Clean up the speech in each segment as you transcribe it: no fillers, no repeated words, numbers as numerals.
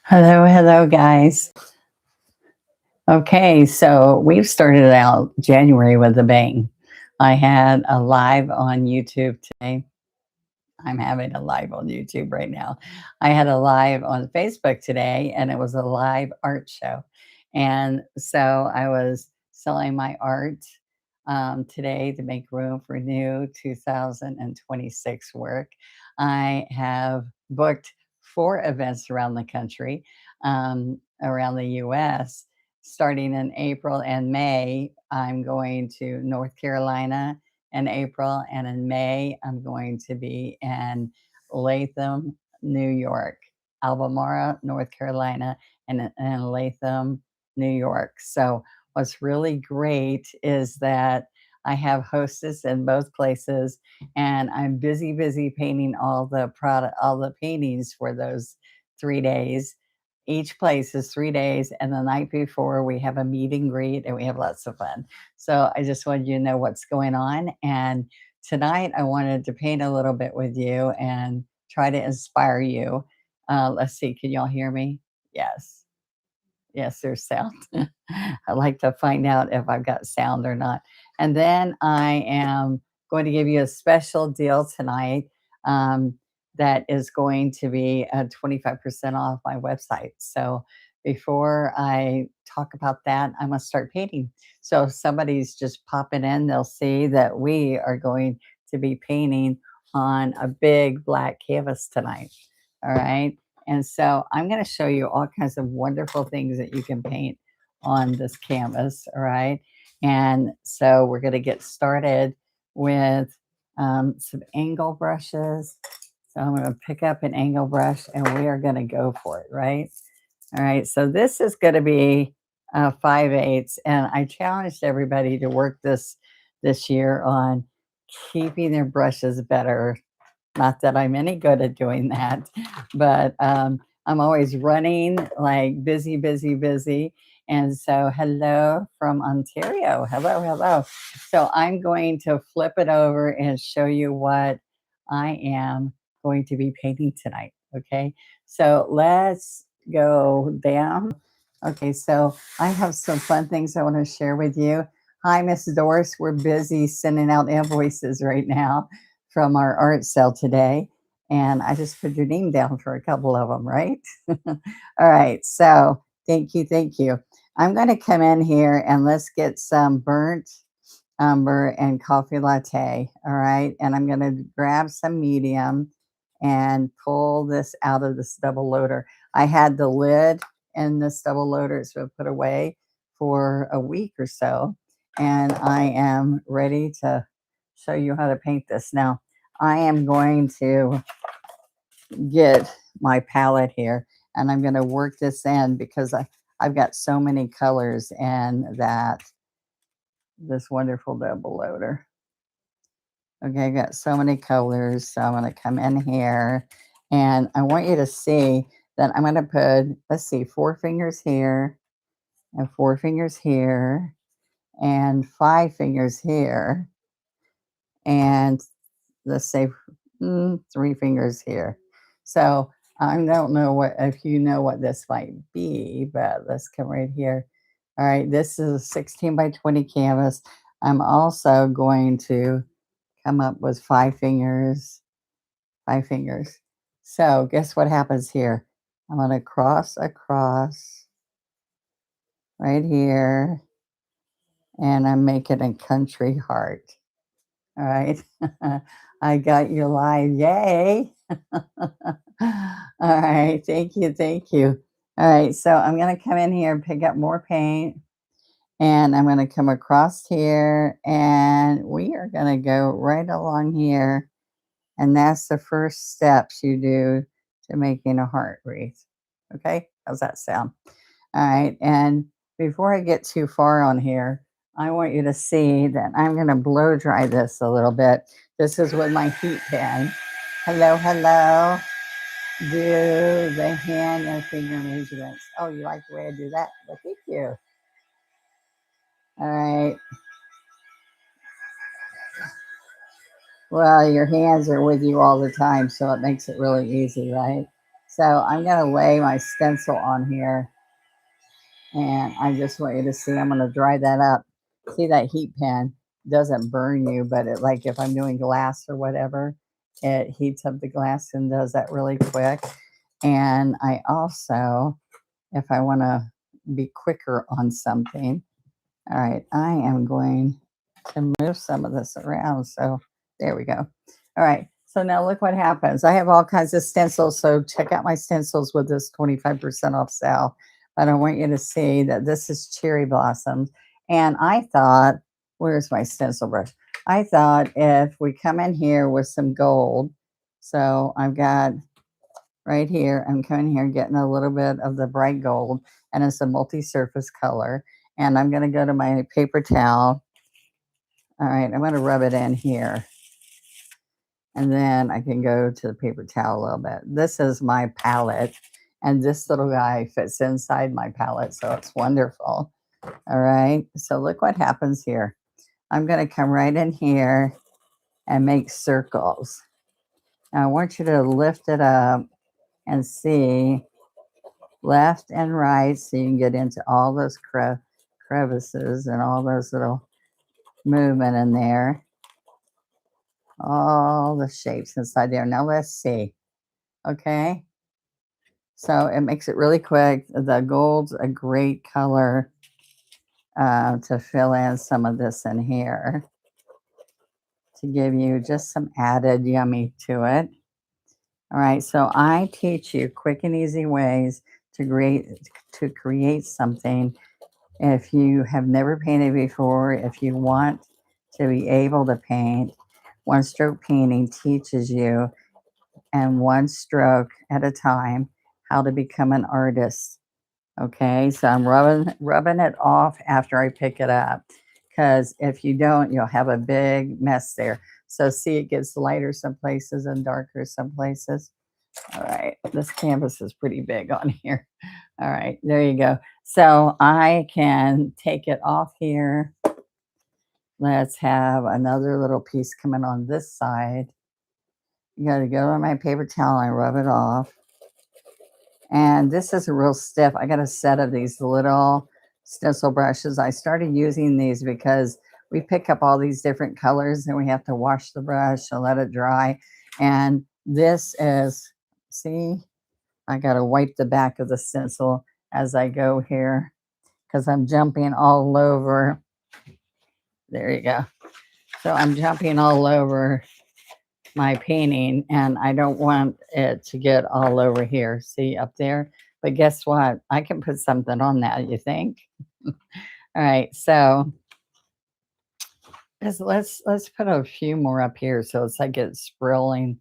Hello, hello, guys. Okay, so we've started out January with a bang. I had a live on YouTube today. I'm having a live on YouTube right now. I had a live on Facebook today, and it was a live art show. And so I was selling my art today to make room for new 2026 work. I have booked 4 events around the country, around the US. Starting in April and May, I'm going to North Carolina in April, and in May, I'm going to be in Latham, New York, Albemarle, North Carolina, and Latham, New York. So, what's really great is that I have hostess in both places, and I'm busy, busy painting all the paintings for those 3 days. Each place is 3 days, and the night before we have a meet and greet, and we have lots of fun. So I just wanted you to know what's going on. And tonight I wanted to paint a little bit with you and try to inspire you. Let's see, can y'all hear me? Yes. Yes, there's sound. I like to find out if I've got sound or not. And then I am going to give you a special deal tonight that is going to be 25% off my website. So before I talk about that, I must start painting. So if somebody's just popping in, they'll see that we are going to be painting on a big black canvas tonight. All right. And so I'm going to show you all kinds of wonderful things that you can paint on this canvas. All right. And so we're going to get started with some angle brushes. So I'm going to pick up an angle brush and we are going to go for it. Right. All right. So this is going to be 5/8. And I challenged everybody to work this year on keeping their brushes better. Not that I'm any good at doing that, but I'm always running like busy, busy, busy. And so, hello from Ontario. Hello, hello. So, I'm going to flip it over and show you what I am going to be painting tonight. Okay. So, let's go down. Okay. So, I have some fun things I want to share with you. Hi, Miss Doris. We're busy sending out invoices right now from our art sale today. And I just put your name down for a couple of them, right? All right. So thank you. Thank you. I'm going to come in here and let's get some burnt umber and coffee latte. All right. And I'm going to grab some medium and pull this out of this double loader. I had the lid in this double loader, so put away for a week or so. And I am ready to show you how to paint this. Now, I am going to get my palette here and I'm going to work this in because I've got so many colors in that this wonderful double loader. Okay, I got so many colors. So I'm going to come in here and I want you to see that I'm going to put, let's see, 4 fingers here and 4 fingers here and 5 fingers here. And let's say 3 fingers here. So I don't know what if you know what this might be, but let's come right here. All right, this is a 16 by 20 canvas. I'm also going to come up with 5 fingers, 5 fingers. So guess what happens here? I'm going to cross across right here, and I'm making a country heart. All right. I got your live. Yay. All right. Thank you. Thank you. All right. So I'm going to come in here and pick up more paint. And I'm going to come across here. And we are going to go right along here. And that's the first steps you do to making a heart wreath. Okay. How's that sound? All right. And before I get too far on here, I want you to see that I'm going to blow dry this a little bit. This is with my heat pen. Hello, hello. Do the hand and finger measurements. Oh, you like the way I do that? Well, thank you. All right. Well, your hands are with you all the time, so it makes it really easy, right? So I'm going to lay my stencil on here, and I just want you to see, I'm going to dry that up. See, that heat pen doesn't burn you, but it, like if I'm doing glass or whatever, it heats up the glass and does that really quick. And I also, if I want to be quicker on something, all right, I am going to move some of this around. So there we go. All right. So now look what happens. I have all kinds of stencils. So check out my stencils with this 25% off sale. But I want you to see that this is cherry blossoms. And I thought, where's my stencil brush? I thought if we come in here with some gold, so I've got right here, I'm coming here getting a little bit of the bright gold, and it's a multi-surface color. And I'm going to go to my paper towel. All right, I'm going to rub it in here. And then I can go to the paper towel a little bit. This is my palette, and this little guy fits inside my palette, so it's wonderful. All right, so look what happens here. I'm going to come right in here and make circles. Now I want you to lift it up and see left and right so you can get into all those crevices and all those little movement in there. All the shapes inside there. Now let's see. Okay. So it makes it really quick. The gold's a great color to fill in some of this in here to give you just some added yummy to it. All right. So I teach you quick and easy ways to create something. If you have never painted before, if you want to be able to paint, one stroke painting teaches you, and one stroke at a time, how to become an artist. Okay, so I'm rubbing it off after I pick it up, because if you don't, you'll have a big mess there. So see, it gets lighter some places and darker some places. All right, this canvas is pretty big on here. All right, there you go. So I can take it off here. Let's have another little piece coming on this side. You got to go on my paper towel and rub it off. And this is a real stiff. I got a set of these little stencil brushes. I started using these because we pick up all these different colors and we have to wash the brush and let it dry. And this is, see, I got to wipe the back of the stencil as I go here because I'm jumping all over. There you go. So I'm jumping all over my painting, and I don't want it to get all over here. See up there? But guess what? I can put something on that, you think? All right, so let's put a few more up here so it's like it's sprawling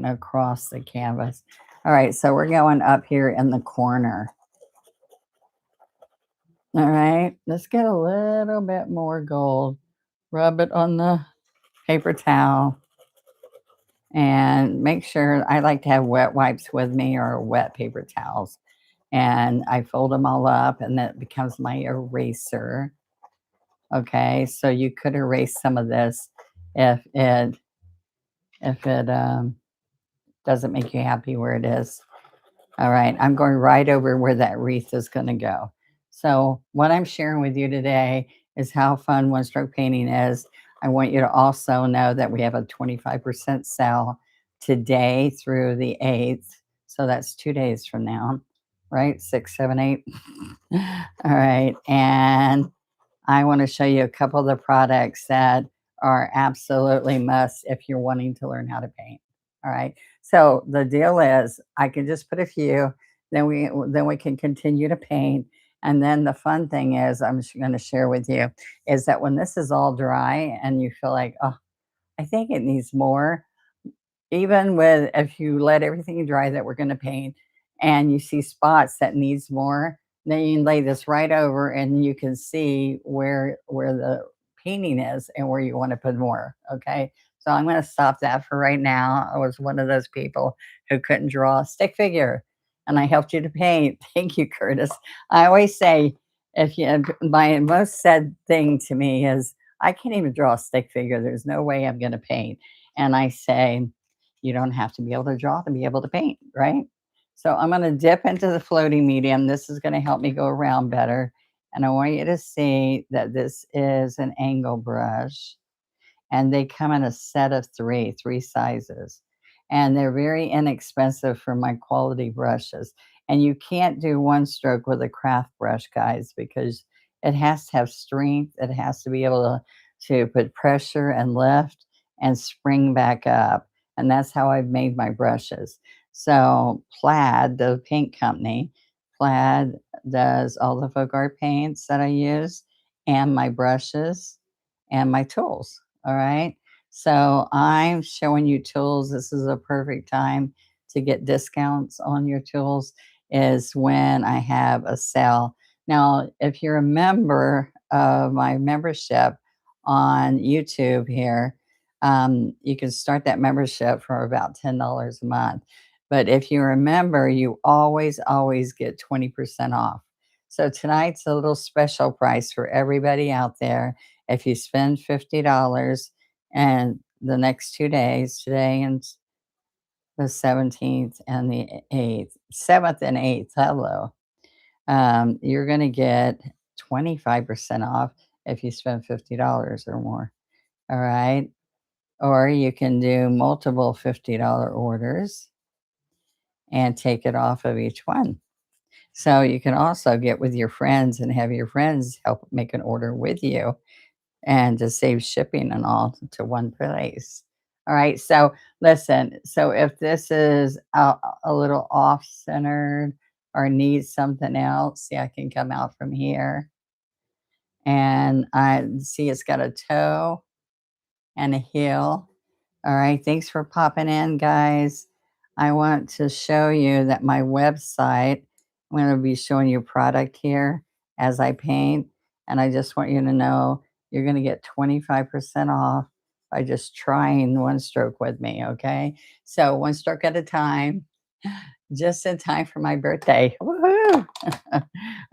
across the canvas. All right, so we're going up here in the corner. All right, let's get a little bit more gold. Rub it on the paper towel. And make sure, I like to have wet wipes with me or wet paper towels. And I fold them all up, and that becomes my eraser. Okay, so you could erase some of this if it doesn't make you happy where it is. All right, I'm going right over where that wreath is going to go. So what I'm sharing with you today is how fun one stroke painting is. I want you to also know that we have a 25% sale today through the 8th. So that's 2 days from now, right? 6, 7, 8. All right. And I want to show you a couple of the products that are absolutely must if you're wanting to learn how to paint. All right. So the deal is I can just put a few, then we can continue to paint. And then the fun thing is I'm going to share with you is that when this is all dry and you feel like, oh, I think it needs more, even with if you let everything dry that we're going to paint and you see spots that needs more, then you can lay this right over and you can see where the painting is and where you want to put more. Okay, so I'm going to stop that for right now. I was one of those people who couldn't draw a stick figure, and I helped you to paint. Thank you, Curtis. I always say, if you, my most said thing to me is, I can't even draw a stick figure. There's no way I'm going to paint. And I say, You don't have to be able to draw to be able to paint, right? So I'm going to dip into the floating medium. This is going to help me go around better. And I want you to see that this is an angle brush, and they come in a set of three sizes. And they're very inexpensive for my quality brushes. And you can't do one stroke with a craft brush, guys, because it has to have strength. It has to be able to put pressure and lift and spring back up. And that's how I've made my brushes. So Plaid, the paint company, Plaid does all the folk art paints that I use and my brushes and my tools. All right. So I'm showing you tools. This is a perfect time to get discounts on your tools is when I have a sale. Now, if you're a member of my membership on YouTube here, you can start that membership for about $10 a month. But if you remember, you always get 20% off. So tonight's a little special price for everybody out there. If you spend $50 and the next 2 days, today and the 17th and the 8th, 7th and 8th, hello, you're going to get 25% off if you spend $50 or more. All right. Or you can do multiple $50 orders and take it off of each one. So you can also get with your friends and have your friends help make an order with you and to save shipping and all to one place. All right. So listen, so if this is a little off centered or needs something else, see, I can come out from here and I see it's got a toe and a heel. All right. Thanks for popping in, guys. I want to show you that my website, I'm going to be showing you product here as I paint. And I just want you to know you're going to get 25% off by just trying one stroke with me. Okay. So one stroke at a time, just in time for my birthday. Woohoo! All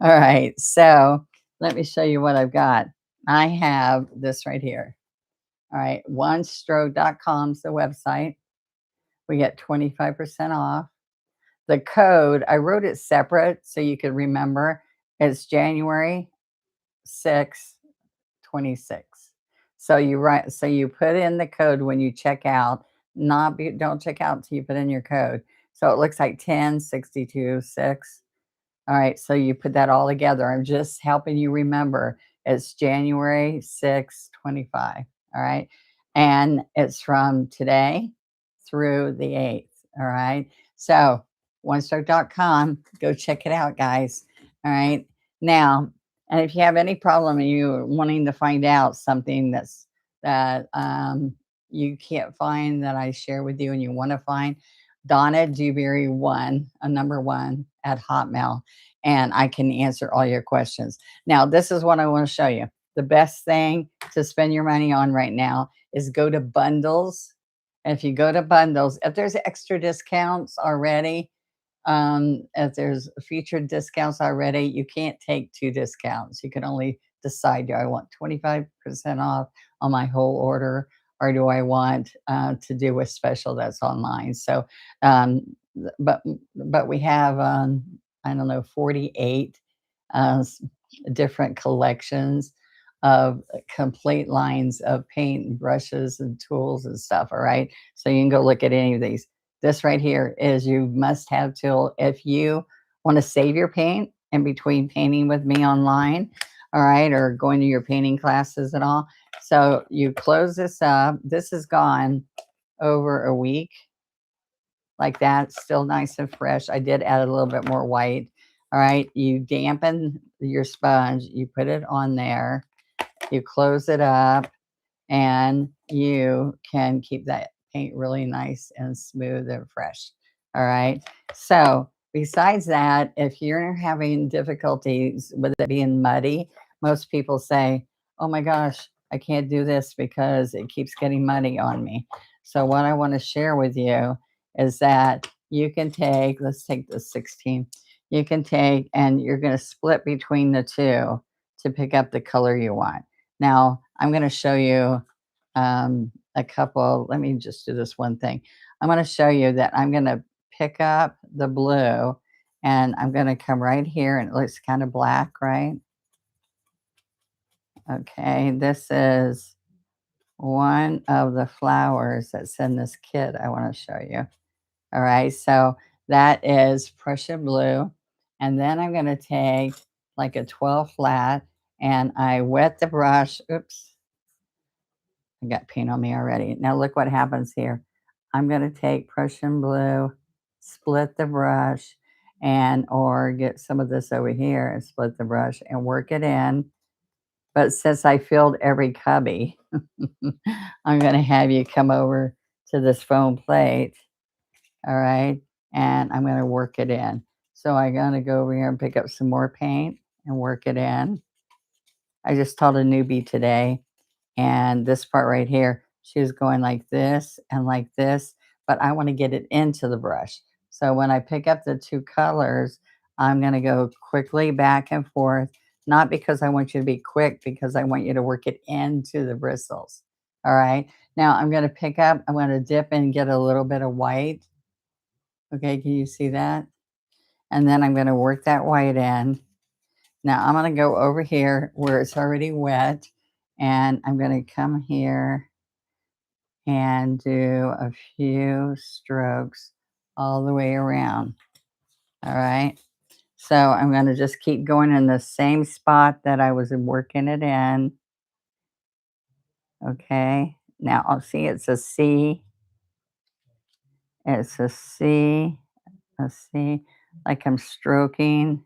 right. So let me show you what I've got. I have this right here. All right, onestroke.com is the website. We get 25% off. The code, I wrote it separate so you could remember. It's January 6, 26. So you put in the code when you check out, don't check out until you put in your code. So it looks like 1062.6. All right, so you put that all together. I'm just helping you remember. It's January 6, 25. All right. And it's from today through the 8th. All right. So onestroke.com, go check it out, guys. All right. Now, and if you have any problem and you're wanting to find out something that you can't find that I share with you and you want to find, Donna Dewberry a number one at Hotmail, and I can answer all your questions. Now, this is what I want to show you. The best thing to spend your money on right now is go to bundles. And if you go to bundles, if there's extra discounts already, if there's featured discounts already, you can't take 2 discounts. You can only decide, do I want 25% off on my whole order, or do I want to do a special that's online? So, but we have, I don't know, 48 different collections of complete lines of paint and brushes and tools and stuff. All right. So you can go look at any of these. This right here is you must have tool if you want to save your paint in between painting with me online. All right. Or going to your painting classes and all. So you close this up. This is gone over a week like that. Still nice and fresh. I did add a little bit more white. All right. You dampen your sponge. You put it on there. You close it up and you can keep that paint really nice and smooth and fresh. All right. So besides that, if you're having difficulties with it being muddy, most people say, oh my gosh, I can't do this because it keeps getting muddy on me. So what I want to share with you is that you can take, let's take the 16. You can take and you're going to split between the two to pick up the color you want. Now, I'm going to show you a couple. Let me just do this one thing. I'm going to show you that I'm going to pick up the blue and I'm going to come right here, and it looks kind of black, right? Okay, this is one of the flowers that's in this kit I want to show you. All right, so that is Prussian blue. And then I'm going to take like a 12 flat and I wet the brush. Oops, I got paint on me already. Now look what happens here. I'm going to take Prussian blue, split the brush, and or get some of this over here and split the brush and work it in. But since I filled every cubby, I'm going to have you come over to this foam plate. All right. And I'm going to work it in. So I'm going to go over here and pick up some more paint and work it in. I just taught a newbie today, and this part right here, she was going like this and like this, but I want to get it into the brush. So when I pick up the two colors, I'm going to go quickly back and forth, not because I want you to be quick, because I want you to work it into the bristles. All right. Now I'm going to pick up, I'm going to dip and get a little bit of white. Okay, can you see that? And then I'm going to work that white in. Now I'm going to go over here where it's already wet, and I'm going to come here and do a few strokes all the way around. All right. So I'm going to just keep going in the same spot that I was working it in. Okay. Now I'll see it's a C. It's a C. A C. Like I'm stroking.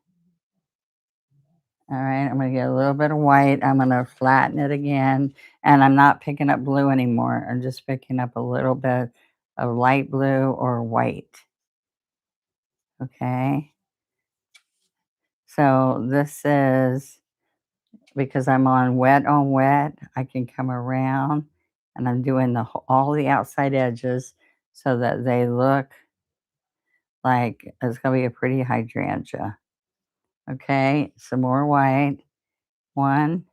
All right, I'm going to get a little bit of white. I'm going to flatten it again. And I'm not picking up blue anymore. I'm just picking up a little bit of light blue or white. Okay. So this is, because I'm on wet, I can come around and I'm doing all the outside edges so that they look like it's going to be a pretty hydrangea. Okay, some more white. 1,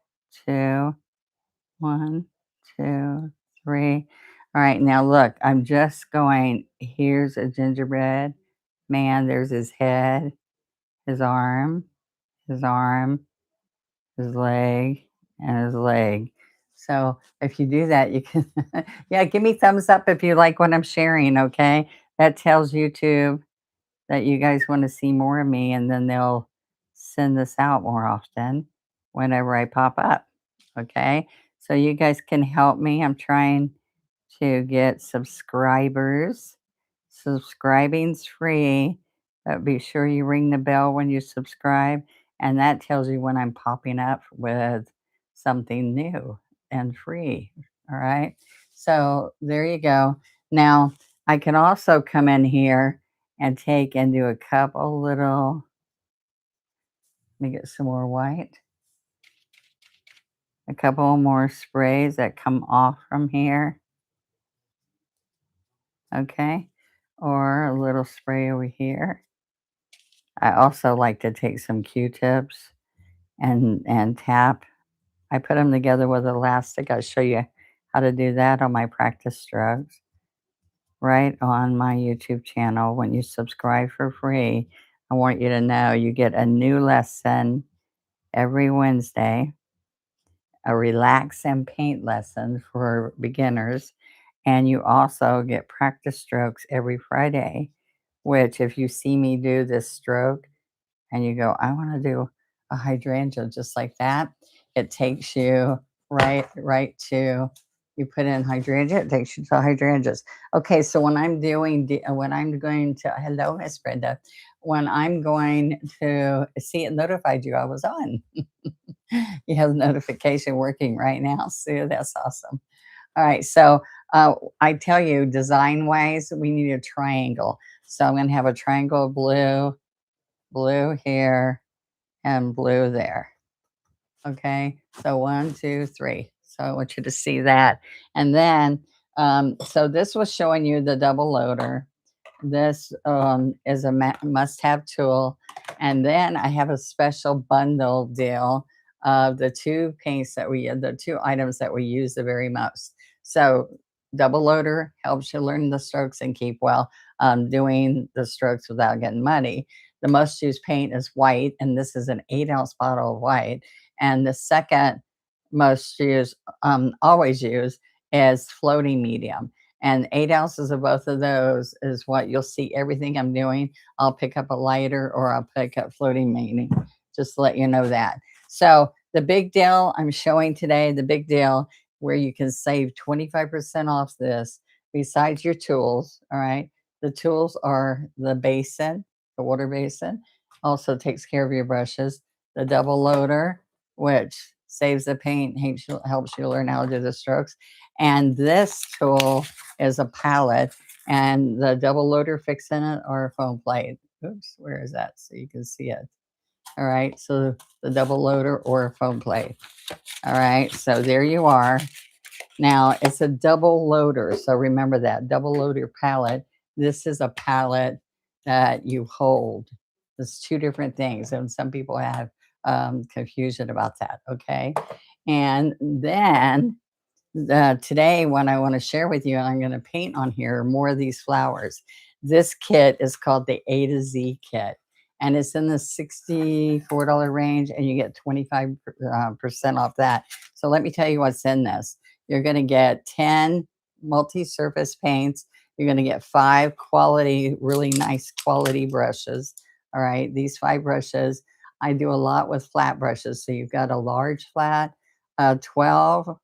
2, 1, 2, 3. All right, now look, I'm just going, here's a gingerbread man. There's his head, his arm, his arm, his leg, and his leg. So if you do that, you can, yeah, give me thumbs up if you like what I'm sharing, okay? That tells YouTube that you guys want to see more of me, and then they'll send this out more often whenever I pop up. Okay. So you guys can help me. I'm trying to get subscribers. Subscribing's free, but be sure you ring the bell when you subscribe, and that tells you when I'm popping up with something new and free. All right. So there you go. Now I can also come in here and take and do a couple little, let me get some more white, a couple more sprays that come off from here. Okay. Or a little spray over here. I also like to take some Q-tips and tap. I put them together with elastic. I'll show you how to do that on my practice strokes right on my YouTube channel. When you subscribe for free, I want you to know you get a new lesson every Wednesday, a relax and paint lesson for beginners, and you also get practice strokes every Friday, which if you see me do this stroke and you go, I want to do a hydrangea just like that, it takes you right to, you put in hydrangea, it takes you to hydrangeas. Okay, so when I'm doing, when I'm going to, hello, Miss Brenda, when I'm going to see, it notified you I was on. You have the notification working right now. See, that's awesome. All right, so I tell you, design-wise, we need a triangle. So I'm going to have a triangle of blue, blue here, and blue there. Okay, so 1, 2, 3. So I want you to see that. And then, so this was showing you the double loader. This is a must-have tool. And then I have a special bundle deal of the two paints that the two items that we use the very most. So double loader helps you learn the strokes and keep well, doing the strokes without getting muddy. The most used paint is white, and this is an 8-ounce bottle of white. And the second most used, always used, is floating medium. And 8 ounces of both of those is what you'll see everything I'm doing. I'll pick up a lighter or I'll pick up floating medium, just to let you know that. So the big deal I'm showing today, the big deal where you can save 25% off this, besides your tools, all right? The tools are the basin, the water basin, also takes care of your brushes, the double loader, which saves the paint, helps you learn how to do the strokes. And this tool is a palette, and the double loader fix in it or a foam plate. Oops, where is that? So you can see it. All right, so the double loader or a foam plate. All right, so there you are. Now it's a double loader, so remember that double loader palette. This is a palette that you hold. There's two different things, and some people have confusion about that. Okay, and then today, what I want to share with you, and I'm going to paint on here more of these flowers. This kit is called the A to Z kit, and it's in the $64 range, and you get 25% off that. So let me tell you what's in this. You're going to get 10 multi-surface paints. You're going to get 5 quality, really nice quality brushes. All right, these 5 brushes, I do a lot with flat brushes. So you've got a large flat, 12,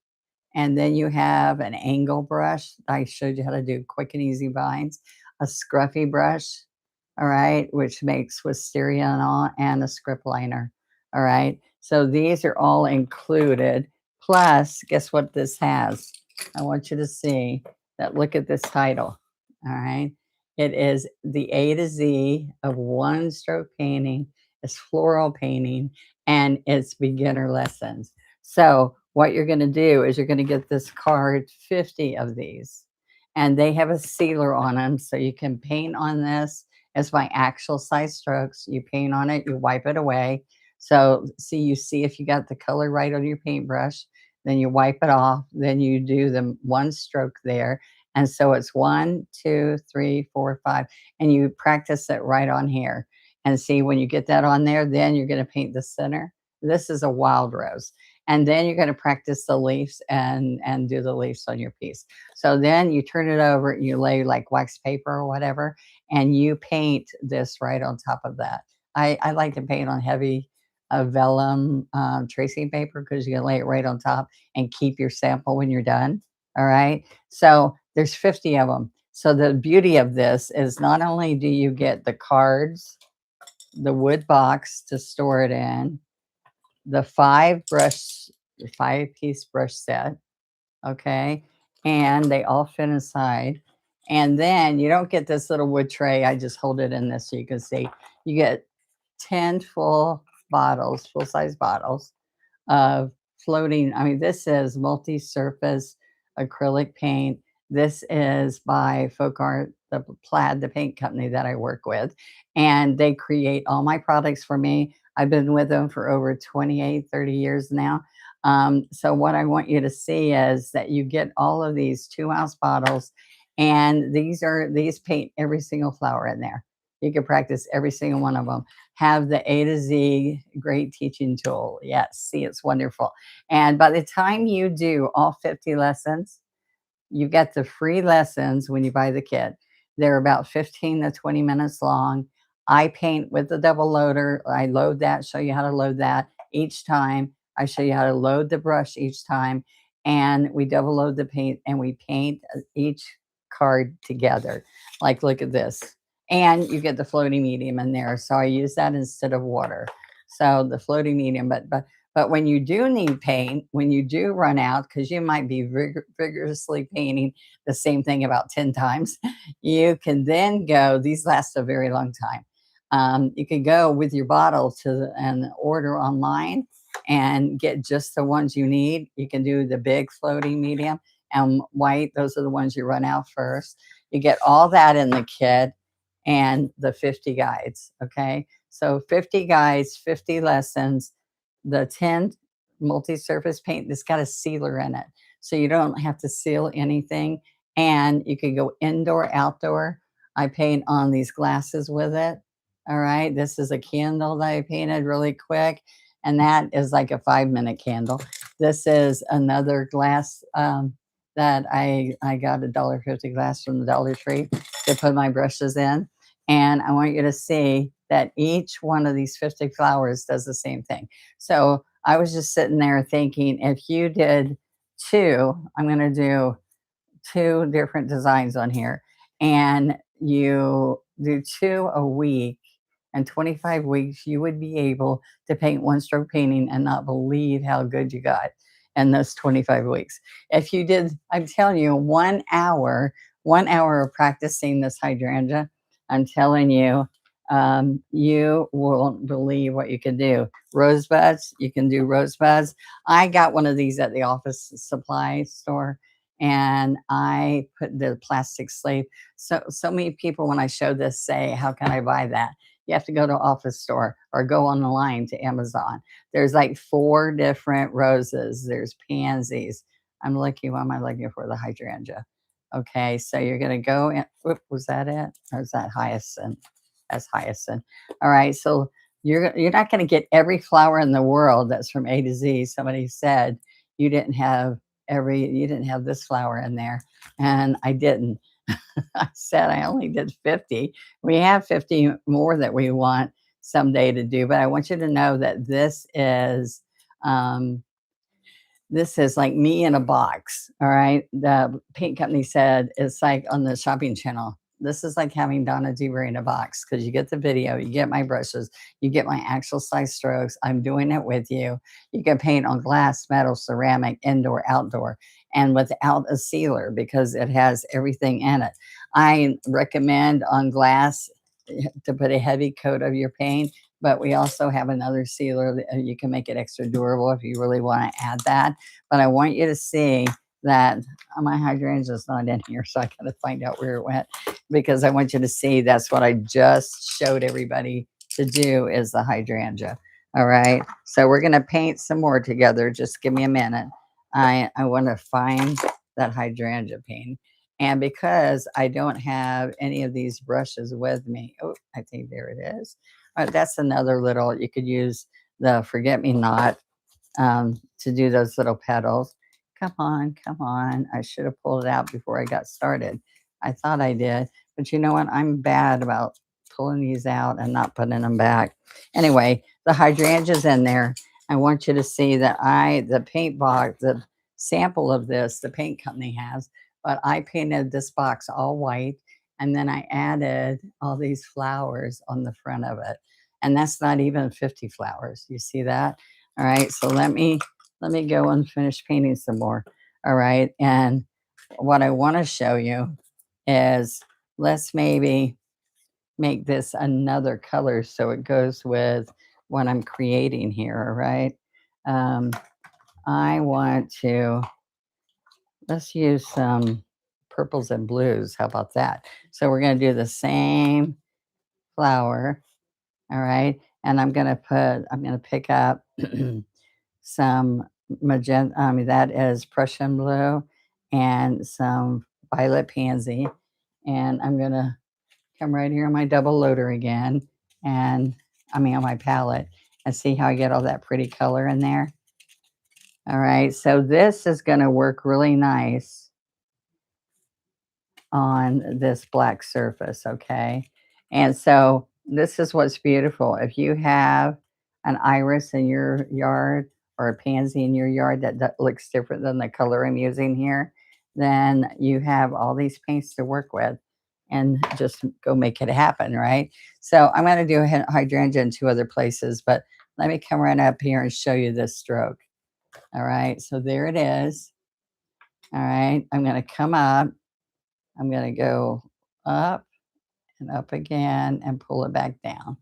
and then you have an angle brush. I showed you how to do quick and easy vines, a scruffy brush, all right, which makes wisteria and all, and a script liner, all right. So these are all included. Plus, guess what this has? I want you to see that. Look at this title, all right. It is the A to Z of one stroke painting. It's floral painting, and it's beginner lessons. So what you're going to do is you're going to get this card, 50 of these, and they have a sealer on them, so you can paint on this. It's my actual size strokes. You paint on it, you wipe it away. So you see if you got the color right on your paintbrush, then you wipe it off, then you do the one stroke there. And so it's 1, 2, 3, 4, 5, and you practice it right on here. And see, when you get that on there, then you're going to paint the center. This is a wild rose. And then you're going to practice the leaves and do the leaves on your piece. So then you turn it over, you lay like wax paper or whatever, and you paint this right on top of that. I like to paint on heavy vellum tracing paper because you can lay it right on top and keep your sample when you're done. All right. So there's 50 of them. So the beauty of this is not only do you get the cards, the wood box to store it in, the 5-piece brush set, okay, and they all fit inside. And then you don't get this little wood tray. I just hold it in this so you can see. You get 10 full bottles, full-size bottles of floating. I mean, this is multi-surface acrylic paint. This is by Folk Art, the Plaid, the paint company that I work with. And they create all my products for me. I've been with them for over 28, 30 years now. So what I want you to see is that you get all of these 2-ounce bottles, and these paint every single flower in there. You can practice every single one of them. Have the A to Z great teaching tool. Yes, see, it's wonderful. And by the time you do all 50 lessons, you get the free lessons when you buy the kit. They're about 15 to 20 minutes long. I paint with the double loader. I load that, show you how to load that each time. I show you how to load the brush each time. And we double load the paint, and we paint each card together. Like, look at this. And you get the floating medium in there. So I use that instead of water. So the floating medium, but when you do need paint, when you do run out, because you might be vigorously painting the same thing about 10 times, you can then go, these last a very long time. You can go with your bottle and order online and get just the ones you need. You can do the big floating medium and white. Those are the ones you run out first. You get all that in the kit and the 50 guides. Okay. So 50 guides, 50 lessons, the 10 multi-surface paint that's got a sealer in it. So you don't have to seal anything. and you could go indoor, outdoor. I paint on these glasses with it. All right. This is a candle that I painted really quick, and that is like a 5-minute candle. This is another glass that I got a $1.50 glass from the Dollar Tree to put my brushes in. And I want you to see that each one of these 50 flowers does the same thing. So I was just sitting there thinking, if you did two, I'm going to do two different designs on here, and you do two a week, and 25 weeks, you would be able to paint one stroke painting and not believe how good you got in those 25 weeks. If you did, I'm telling you, 1 hour, 1 hour of practicing this hydrangea, I'm telling you, you won't believe what you can do. Rosebuds, you can do rosebuds. I got one of these at the office supply store, and I put the plastic sleeve. So many people, when I show this, say, how can I buy that? You have to go to office store or go on the line to Amazon. There's like 4 different roses. There's pansies. I'm looking, what am I looking for? The hydrangea. Okay, so you're gonna go in. Whoop, was that it? Or is that hyacinth? That's hyacinth. All right, so you're not gonna get every flower in the world that's from A to Z. Somebody said you didn't have you didn't have this flower in there, and I didn't. I said I only did 50. We have 50 more that we want someday to do, but I want you to know that um, this is like me in a box. All right. The paint company said it's like on the shopping channel. This is like having Donna Dewberry in a box, because you get the video, you get my brushes, you get my actual size strokes. I'm doing it with you. You can paint on glass, metal, ceramic, indoor, outdoor, and without a sealer because it has everything in it. I recommend on glass to put a heavy coat of your paint, but we also have another sealer that you can make it extra durable if you really want to add that. But I want you to see that my hydrangea is not in here, so I got to find out where it went, because I want you to see that's what I just showed everybody to do is the hydrangea. All right, so we're going to paint some more together. Just give me a minute. I want to find that hydrangea paint. And because I don't have any of these brushes with me, oh, I think there it is. That's another little, you could use the forget-me-not to do those little petals. Come on, come on. I should have pulled it out before I got started. I thought I did, but you know what? I'm bad about pulling these out and not putting them back. Anyway, the hydrangea's in there. I want you to see that the paint box, the sample of this, the paint company has, but I painted this box all white, and then I added all these flowers on the front of it. And that's not even 50 flowers. You see that? All right, so let me go and finish painting some more. All right, and what I want to show you is, let's maybe make this another color so it goes with what I'm creating here. All right, um, I want to, let's use some purples and blues. How about that? So we're going to do the same flower. All right, and I'm going to pick up some magenta, that is Prussian blue, and some violet pansy. And I'm gonna come right here on my double loader again, and on my palette, and see how I get all that pretty color in there. All right, so this is gonna work really nice on this black surface, okay? And so this is what's beautiful. If you have an iris in your yard or a pansy in your yard that looks different than the color I'm using here, then you have all these paints to work with and just go make it happen, right? So I'm going to do a hydrangea in 2 other places, but let me come right up here and show you this stroke. All right, so there it is. All right, I'm going to come up. I'm going to go up and up again and pull it back down.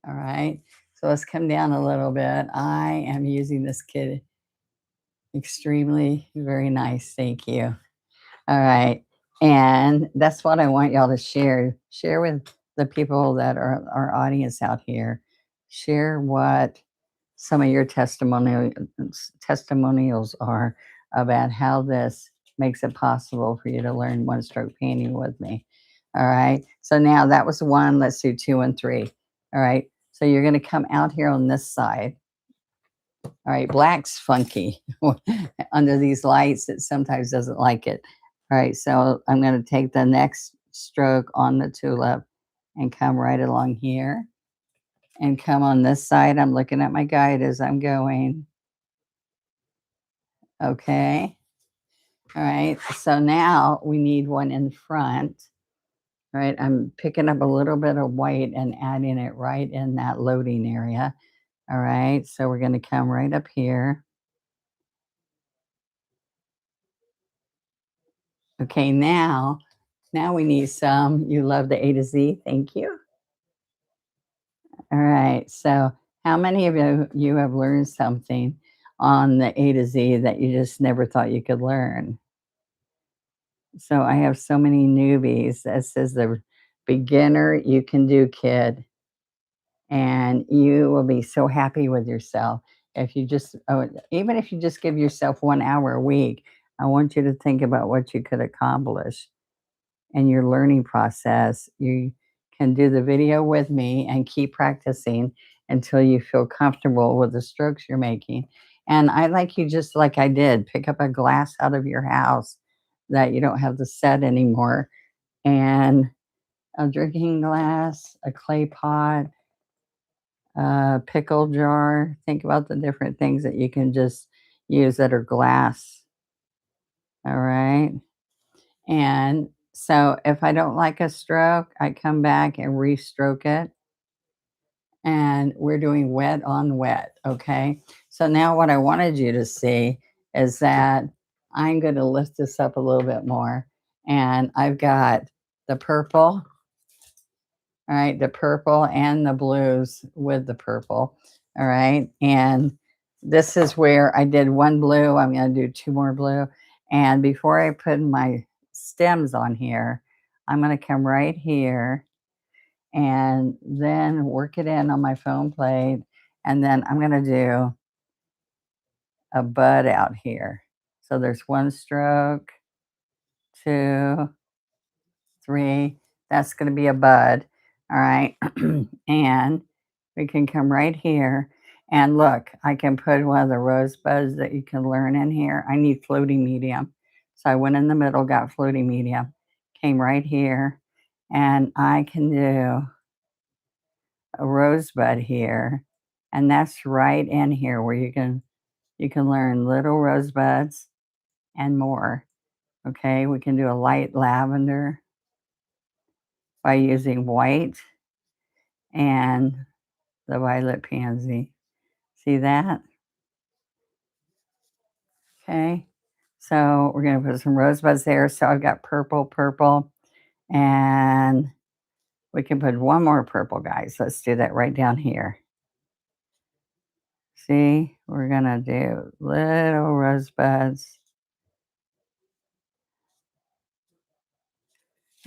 All right. So let's come down a little bit. I am using this kit extremely very nice. Thank you. All right. And that's what I want y'all to share. Share with the people that are our audience out here. Share what some of your testimonials are about how this makes it possible for you to learn one stroke painting with me. All right. So now that was one. Let's do two and three. All right. So you're going to come out here on this side. All right. Black's funky under these lights. It sometimes doesn't like it. All right. So I'm going to take the next stroke on the tulip and come right along here and come on this side. I'm looking at my guide as I'm going. Okay. All right. So now we need one in front. All right. I'm picking up a little bit of white and adding it right in that loading area. All right. So we're going to come right up here. Okay. Now we need some. You love the A to Z. Thank you. All right. So how many of you have learned something on the A to Z that you just never thought you could learn? So I have so many newbies that says the beginner you can do kid, and you will be so happy with yourself if you just even if you just give yourself 1 hour a week. I want you to think about what you could accomplish in your learning process. You can do the video with me and keep practicing until you feel comfortable with the strokes you're making. And I like you just like I did, pick up a glass out of your house that you don't have to set anymore, and a drinking glass, a clay pot, a pickle jar. Think about the different things that you can just use that are glass. All right. And so if I don't like a stroke, I come back and re-stroke it. And we're doing wet on wet. Okay. So now what I wanted you to see is that I'm going to lift this up a little bit more. And I've got the purple. All right. The purple and the blues with the purple. All right. And this is where I did one blue. I'm going to do two more blue. And before I put my stems on here, I'm going to come right here and then work it in on my foam plate. And then I'm going to do a bud out here. So there's one stroke, two, three. That's going to be a bud. All right. And we can come right here. And look, I can put one of the rosebuds that you can learn in here. I need floating medium. So I went in the middle, got floating medium, came right here, and I can do a rosebud here. And that's right in here where you can learn little rosebuds and more. Okay, we can do a light lavender by using white and the violet pansy. See that? Okay. So we're going to put some rosebuds there. So I've got purple, purple, and we can put one more purple, guys. Let's do that right down here. See, we're going to do little rosebuds.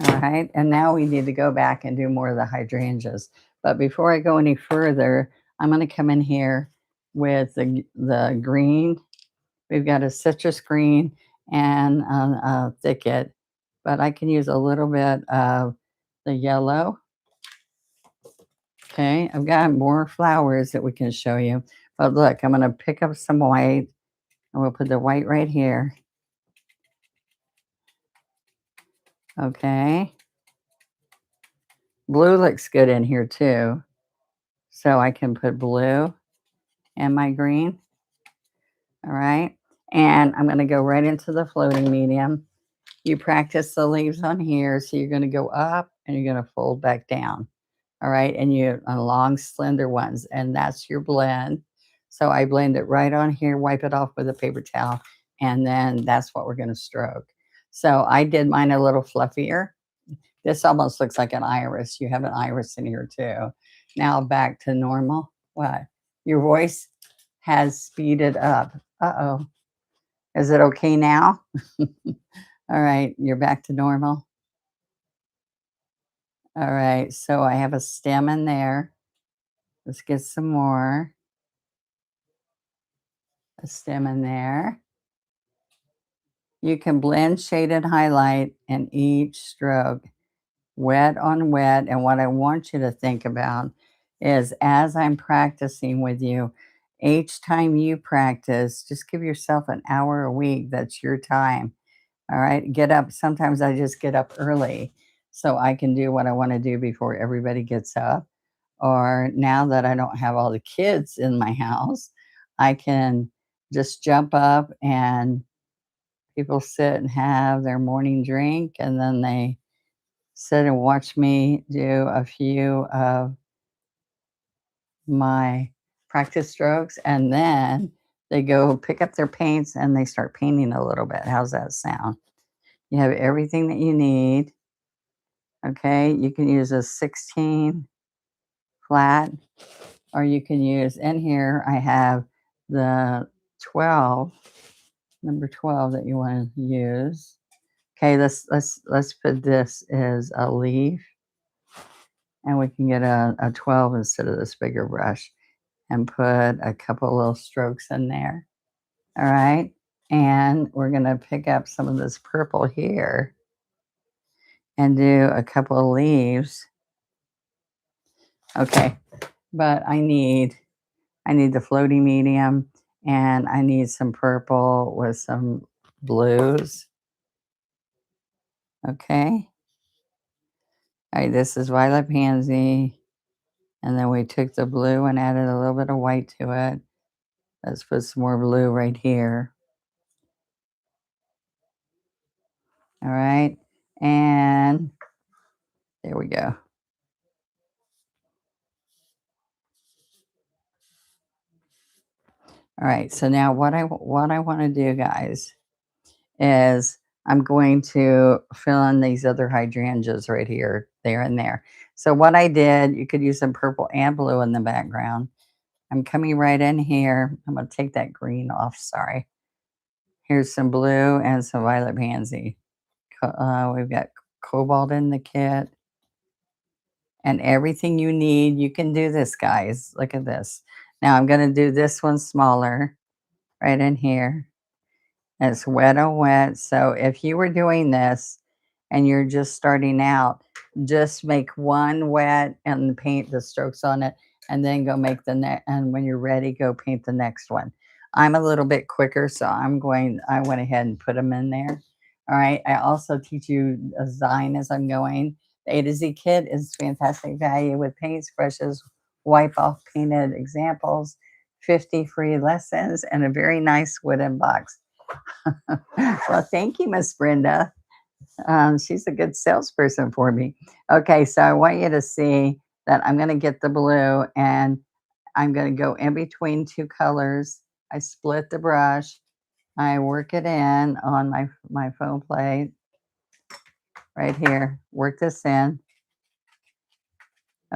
All right. And now we need to go back and do more of the hydrangeas. But before I go any further, I'm going to come in here with the green. We've got a citrus green and a thicket, but I can use a little bit of the yellow. Okay, I've got more flowers that we can show you. But look, I'm going to pick up some white, and we'll put the white right here. Okay. Blue looks good in here too. So I can put blue and my green. All right. And I'm going to go right into the floating medium. You practice the leaves on here. So you're going to go up and you're going to fold back down. All right. And you on long, slender ones. And that's your blend. So I blend it right on here, wipe it off with a paper towel. And then that's what we're going to stroke. So I did mine a little fluffier. This almost looks like an iris. You have an iris in here too. Now back to normal. What? Your voice has speeded up. Uh-oh. Is it okay now? All right, you're back to normal. All right, so I have a stem in there. Let's get some more. A stem in there. You can blend shade and highlight in each stroke, wet on wet. And what I want you to think about is as I'm practicing with you, each time you practice, just give yourself an hour a week. That's your time. All right. Get up. Sometimes I just get up early so I can do what I want to do before everybody gets up. Or now that I don't have all the kids in my house, I can just jump up and people sit and have their morning drink and then they sit and watch me do a few of my practice strokes and then they go pick up their paints and they start painting a little bit. How's that sound? You have everything that you need. Okay, you can use a 16 flat or you can use in here I have the 12, number 12 that you want to use. Okay, let's put this as a leaf and we can get a 12 instead of this bigger brush and put a couple little strokes in there. All right. And we're going to pick up some of this purple here and do a couple of leaves. Okay. But I need the floating medium and I need some purple with some blues. Okay. All right. This is violet pansy. And then we took the blue and added a little bit of white to it. Let's put some more blue right here. All right. And there we go. All right. So now what I want to do, guys, is I'm going to fill in these other hydrangeas right here, there and there. So what I did, you could use some purple and blue in the background. I'm coming right in here. I'm going to take that green off. Sorry. Here's some blue and some violet pansy. We've got cobalt in the kit and everything you need. You can do this, guys. Look at this. Now I'm going to do this one smaller right in here. It's wet on wet. So if you were doing this and you're just starting out, just make one wet and paint the strokes on it and then go make the next. And when you're ready, go paint the next one. I'm a little bit quicker, so I went ahead and put them in there. All right. I also teach you a design as I'm going. The A to Z kit is fantastic value with paints, brushes, wipe off painted examples, 50 free lessons, and a very nice wooden box. Well, thank you, Miss Brenda. She's a good salesperson for me. Okay, so I want you to see that I'm going to get the blue and I'm going to go in between two colors. I split the brush. I work it in on my foam plate right here. Work this in.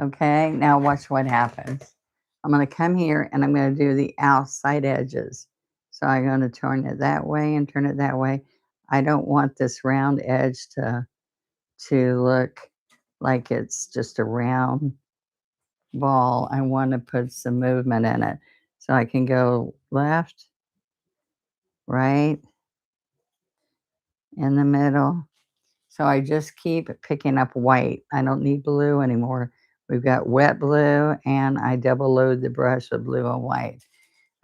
Okay, now watch what happens. I'm going to come here and I'm going to do the outside edges. So I'm going to turn it that way and turn it that way. I don't want this round edge to look like it's just a round ball. I want to put some movement in it. So I can go left, right, in the middle. So I just keep picking up white. I don't need blue anymore. We've got wet blue and I double load the brush with blue and white.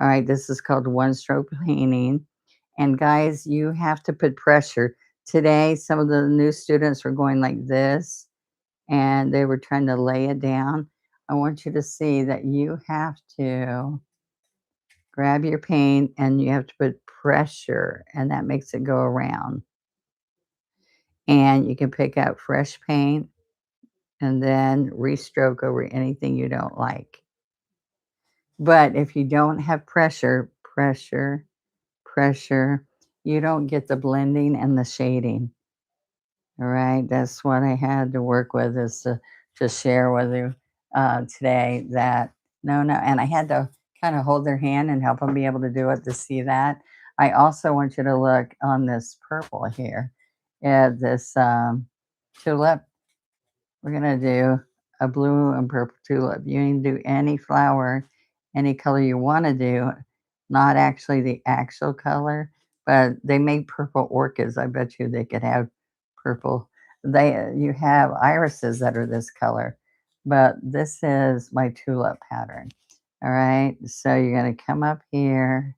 All right, this is called one stroke painting. And guys, you have to put pressure. Today, some of the new students were going like this and they were trying to lay it down. I want you to see that you have to grab your paint and you have to put pressure and that makes it go around. And you can pick out fresh paint and then restroke over anything you don't like. But if you don't have pressure, you don't get the blending and the shading. All right, that's what I had to work with is to share with you today that no, and I had to kind of hold their hand and help them be able to do it to see that. I also want you to look on this purple here at this tulip. We're gonna do a blue and purple tulip. You can do any flower, any color you want to do, not actually the actual color, but they make purple orchids. I bet you they could have purple. You have irises that are this color, but this is my tulip pattern. All right, so you're going to come up here.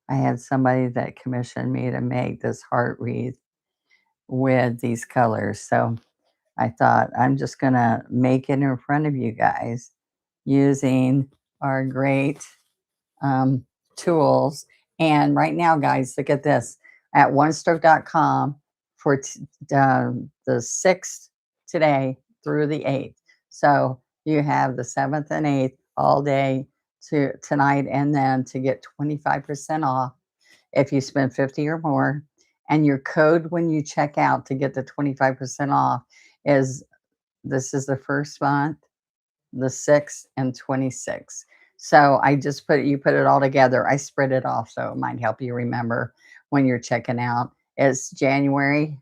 I had somebody that commissioned me to make this heart wreath with these colors. So I thought I'm just going to make it in front of you guys using our great um, tools. And right now, guys, look at this at onestroke.com for the 6th today through the 8th. So you have the 7th and 8th all day to tonight, and then to get 25% off if you spend 50 or more. And your code when you check out to get the 25% off is, this is the first month, the 6th and 26th. So I just you put it all together. I spread it off so it might help you remember when you're checking out. It's January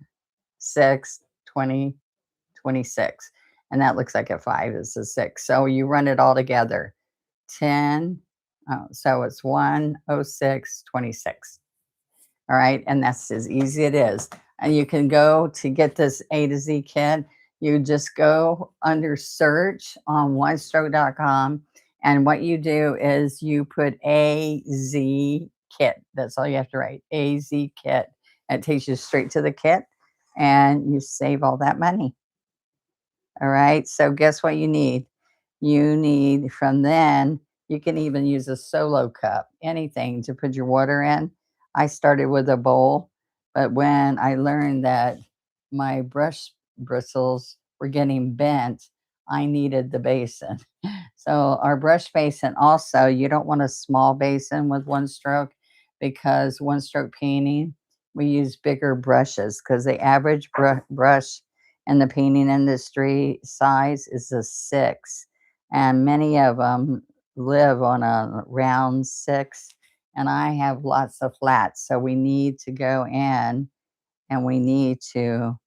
6th, 2026. And that looks like a 5 is a 6. So you run it all together. 10, so it's 10626. All right. And that's as easy it is. And you can go to get this A to Z kit. You just go under search on onestroke.com. And what you do is you put AZ kit. That's all you have to write, AZ kit. And it takes you straight to the kit and you save all that money. All right. So guess what you need? You need, from then, you can even use a solo cup, anything to put your water in. I started with a bowl, but when I learned that my brush bristles were getting bent, I needed the basin. So our brush basin also, you don't want a small basin with one stroke, because one stroke painting, we use bigger brushes because the average brush in the painting industry size is a 6. And many of them live on a round 6, and I have lots of flats. So we need to go in and we need to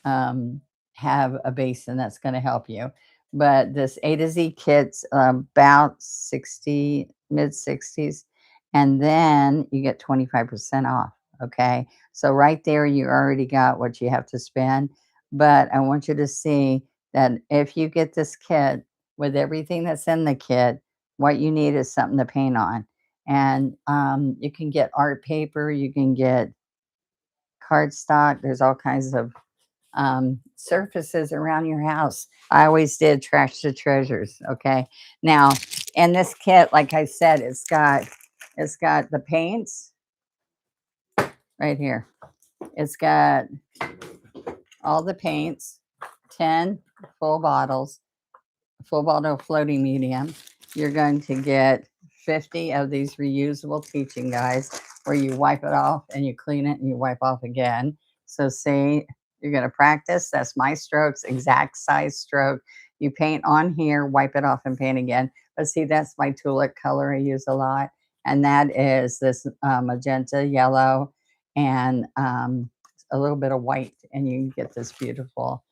have a basin that's going to help you. But this A to Z kit's about 60, mid 60s, and then you get 25% off. Okay, so right there you already got what you have to spend. But I want you to see that if you get this kit with everything that's in the kit, what you need is something to paint on. And you can get art paper, you can get cardstock. There's all kinds of surfaces around your house. I always did trash to treasures. Okay. Now, in this kit, like I said, it's got the paints right here. It's got all the paints, 10 full bottles, full bottle floating medium. You're going to get 50 of these reusable teaching guides where you wipe it off and you clean it and you wipe off again. So see, you're going to practice. That's my strokes, exact size stroke. You paint on here, wipe it off and paint again. But see, that's my tulip color I use a lot. And that is this magenta yellow and a little bit of white. And you get this beautiful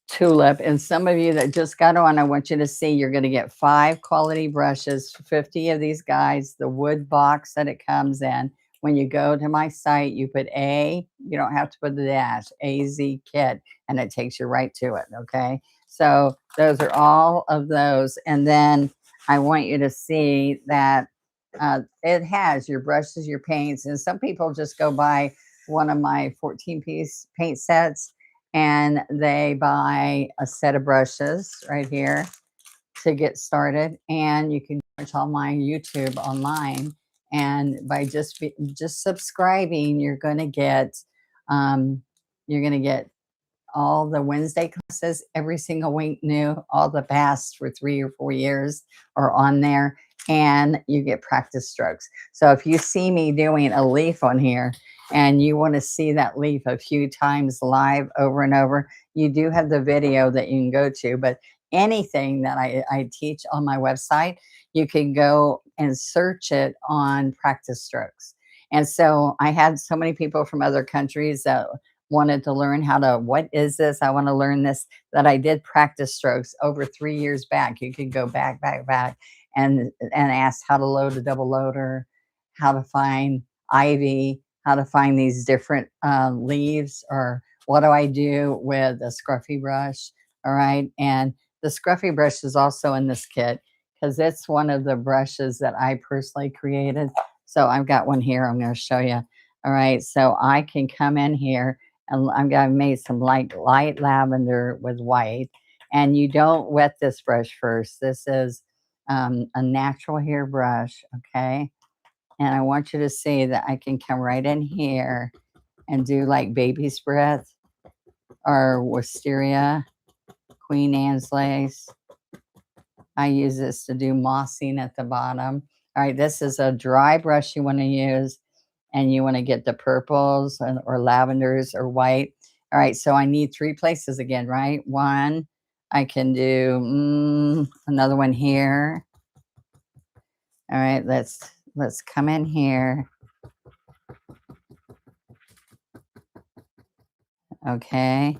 tulip. And some of you that just got on, I want you to see you're going to get 5 quality brushes, 50 of these guys, the wood box that it comes in. When you go to my site, you put you don't have to put the dash, AZ kit, and it takes you right to it. Okay. So those are all of those. And then I want you to see that it has your brushes, your paints, and some people just go buy one of my 14-piece paint sets and they buy a set of brushes right here to get started. And you can watch all my YouTube online. And by just subscribing, you're going to get um, all the Wednesday classes every single week new. All the past for 3 or 4 years are on there, and you get practice strokes. So if you see me doing a leaf on here and you want to see that leaf a few times live over and over, you do have the video that you can go to. But anything that I teach on my website, you can go and search it on practice strokes. And so I had so many people from other countries that wanted to learn what is this? I want to learn this, that I did practice strokes over 3 years back. You could go back, and ask how to load a double loader how to find ivy, how to find these different leaves, or what do I do with a scruffy brush. All right. And the scruffy brush is also in this kit because it's one of the brushes that I personally created. So I've got one here I'm going to show you. All right. So I can come in here and I've made some light lavender with white. And you don't wet this brush first. This is a natural hair brush. Okay. And I want you to see that I can come right in here and do like baby's breath or wisteria, Queen Anne's lace. I use this to do mossing at the bottom. All right, this is a dry brush you want to use, and you want to get the purples or lavenders or white. All right, so I need 3 places again, right? One, I can do another one here. All right, let's come in here. Okay.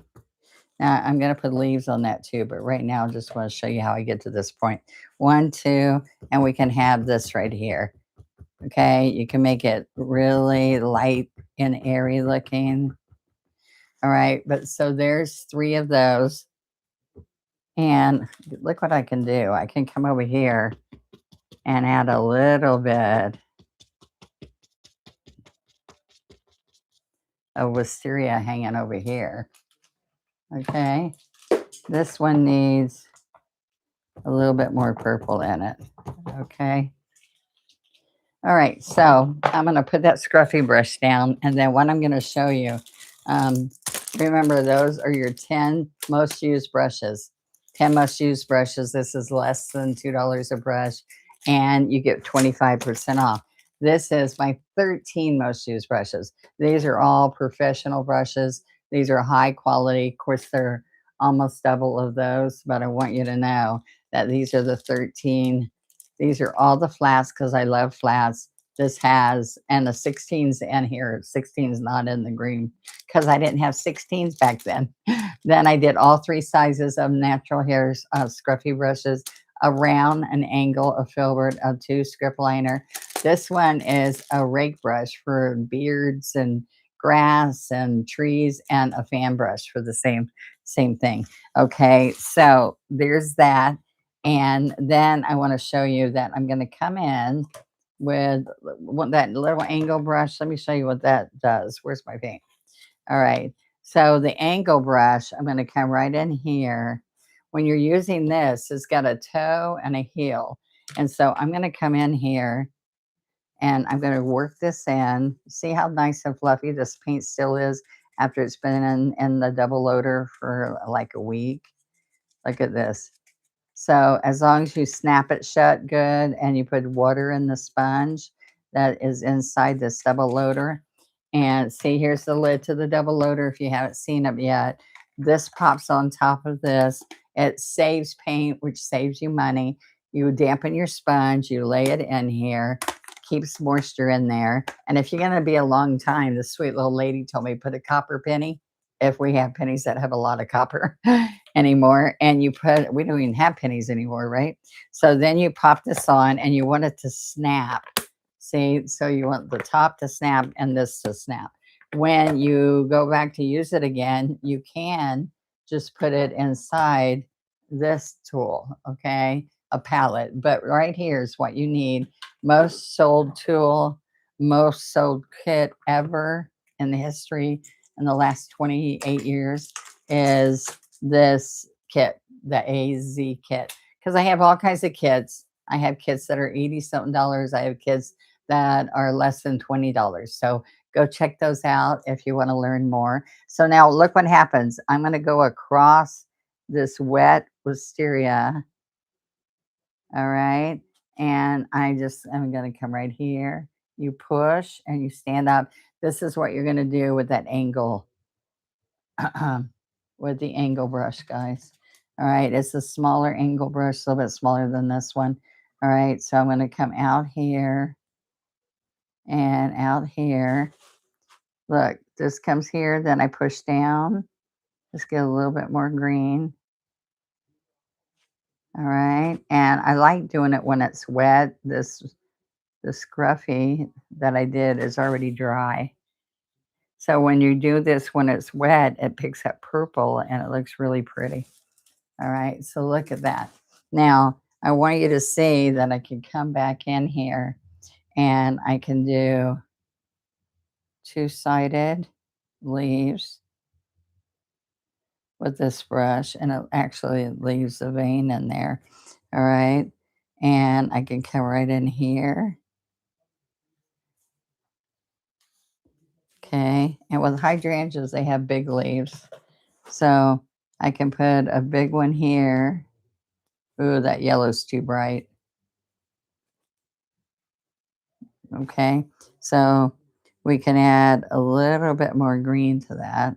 Now I'm going to put leaves on that too, but right now I just want to show you how I get to this point. 1, 2, and we can have this right here. Okay, you can make it really light and airy looking. All right, but so there's 3 of those. And look what I can do. I can come over here and add a little bit of wisteria hanging over here. Okay, this one needs a little bit more purple in it. Okay. All right, so I'm going to put that scruffy brush down, and then what I'm going to show you, um, remember those are your 10 most used brushes. 10 most used brushes. This is less than $2 a brush, and you get 25% off. This is my 13 most used brushes. These are all professional brushes. These are high quality. Of course, they're almost double of those, but I want you to know that these are the 13. These are all the flats because I love flats. This has, and the 16s in here. 16s not in the green because I didn't have 16s back then. Then I did all 3 sizes of natural hairs, scruffy brushes, a round, an angle, a filbert, a 2 script liner. This one is a rake brush for beards and grass and trees, and a fan brush for the same thing. Okay, so there's that. And then I want to show you that I'm going to come in with that little angle brush. Let me show you what that does. Where's my paint? All right. So the angle brush, I'm going to come right in here. When you're using this, it's got a toe and a heel. And so I'm going to come in here and I'm going to work this in. See how nice and fluffy this paint still is after it's been in the double loader for like a week. Look at this. So as long as you snap it shut good and you put water in the sponge that is inside this double loader. And see, here's the lid to the double loader if you haven't seen it yet. This pops on top of this. It saves paint, which saves you money. You dampen your sponge, you lay it in here, keeps moisture in there. And if you're going to be a long time, the sweet little lady told me put a copper penny, if we have pennies that have a lot of copper anymore. And you put, we don't even have pennies anymore, right? So then you pop this on and you want it to snap. See, so you want the top to snap and this to snap. When you go back to use it again, you can just put it inside this tool, okay? A palette. But right here is what you need. Most sold tool, most sold kit ever in the history in the last 28 years is this kit, the AZ kit. Because I have all kinds of kits. I have kits that are 80 something dollars. I have kits that are less than $20. So go check those out if you want to learn more. So now look what happens. I'm going to go across this wet wisteria. All right. And I'm going to come right here. You push and you stand up. This is what you're going to do with that angle, with the angle brush, guys. All right. It's a smaller angle brush, a little bit smaller than this one. All right. So I'm going to come out here and out here. Look, this comes here. Then I push down. Just get a little bit more green. All right. And I like doing it when it's wet. This the Scruffy that I did is already dry. So when you do this when it's wet, it picks up purple and it looks really pretty. All right, so look at that. Now, I want you to see that I can come back in here and I can do two-sided leaves with this brush, and it actually leaves the vein in there. All right, and I can come right in here. Okay, and with hydrangeas, they have big leaves. So I can put a big one here. Ooh, that yellow's too bright. Okay, so we can add a little bit more green to that.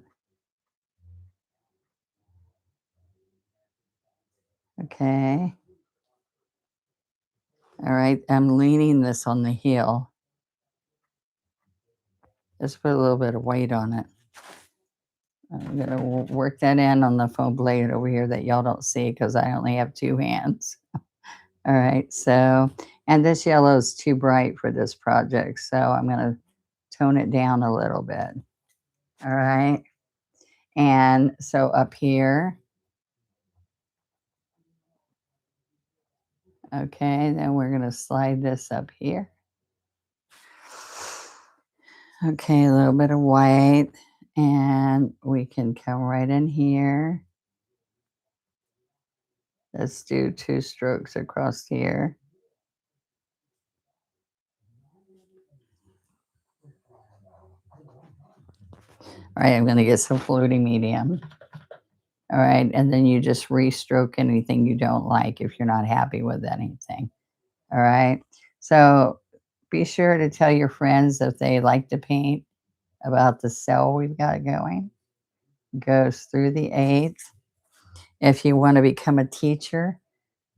Okay, all right, I'm leaning this on the heel. Just put a little bit of weight on it. I'm gonna work that in on the foam blade over here that y'all don't see because I only have two hands. All right, so, and this yellow is too bright for this project, so I'm gonna tone it down a little bit. All right, and so up here, okay, then we're gonna slide this up here. Okay, a little bit of white, and we can come right in here. Let's do two strokes across here. All right, I'm gonna get some floating medium. All right, and then you just restroke anything you don't like if you're not happy with anything. All right, so be sure to tell your friends if they like to paint about the cell we've got going. Goes through the eighth. If you want to become a teacher,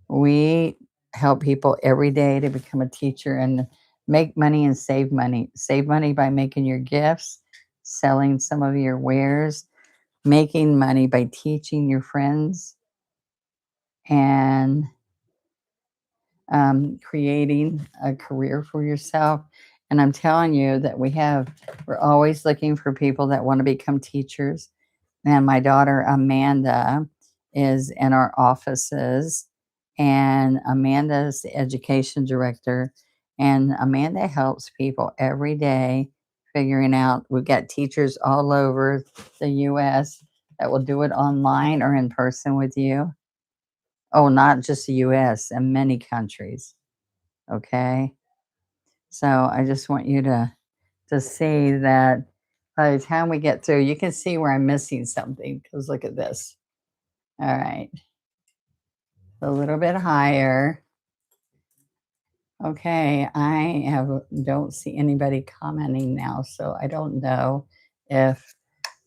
we help people every day to become a teacher and make money and save money. Save money by making your gifts, selling some of your wares, making money by teaching your friends, and creating a career for yourself. And I'm telling you that we're always looking for people that want to become teachers. And my daughter Amanda is in our offices, and Amanda's the education director. And Amanda helps people every day figuring out. We've got teachers all over the US that will do it online or in person with you. Oh, not just the US, and many countries. Okay. So I just want you to see that by the time we get through, you can see where I'm missing something because look at this. All right. A little bit higher. Okay. Don't see anybody commenting now. So I don't know if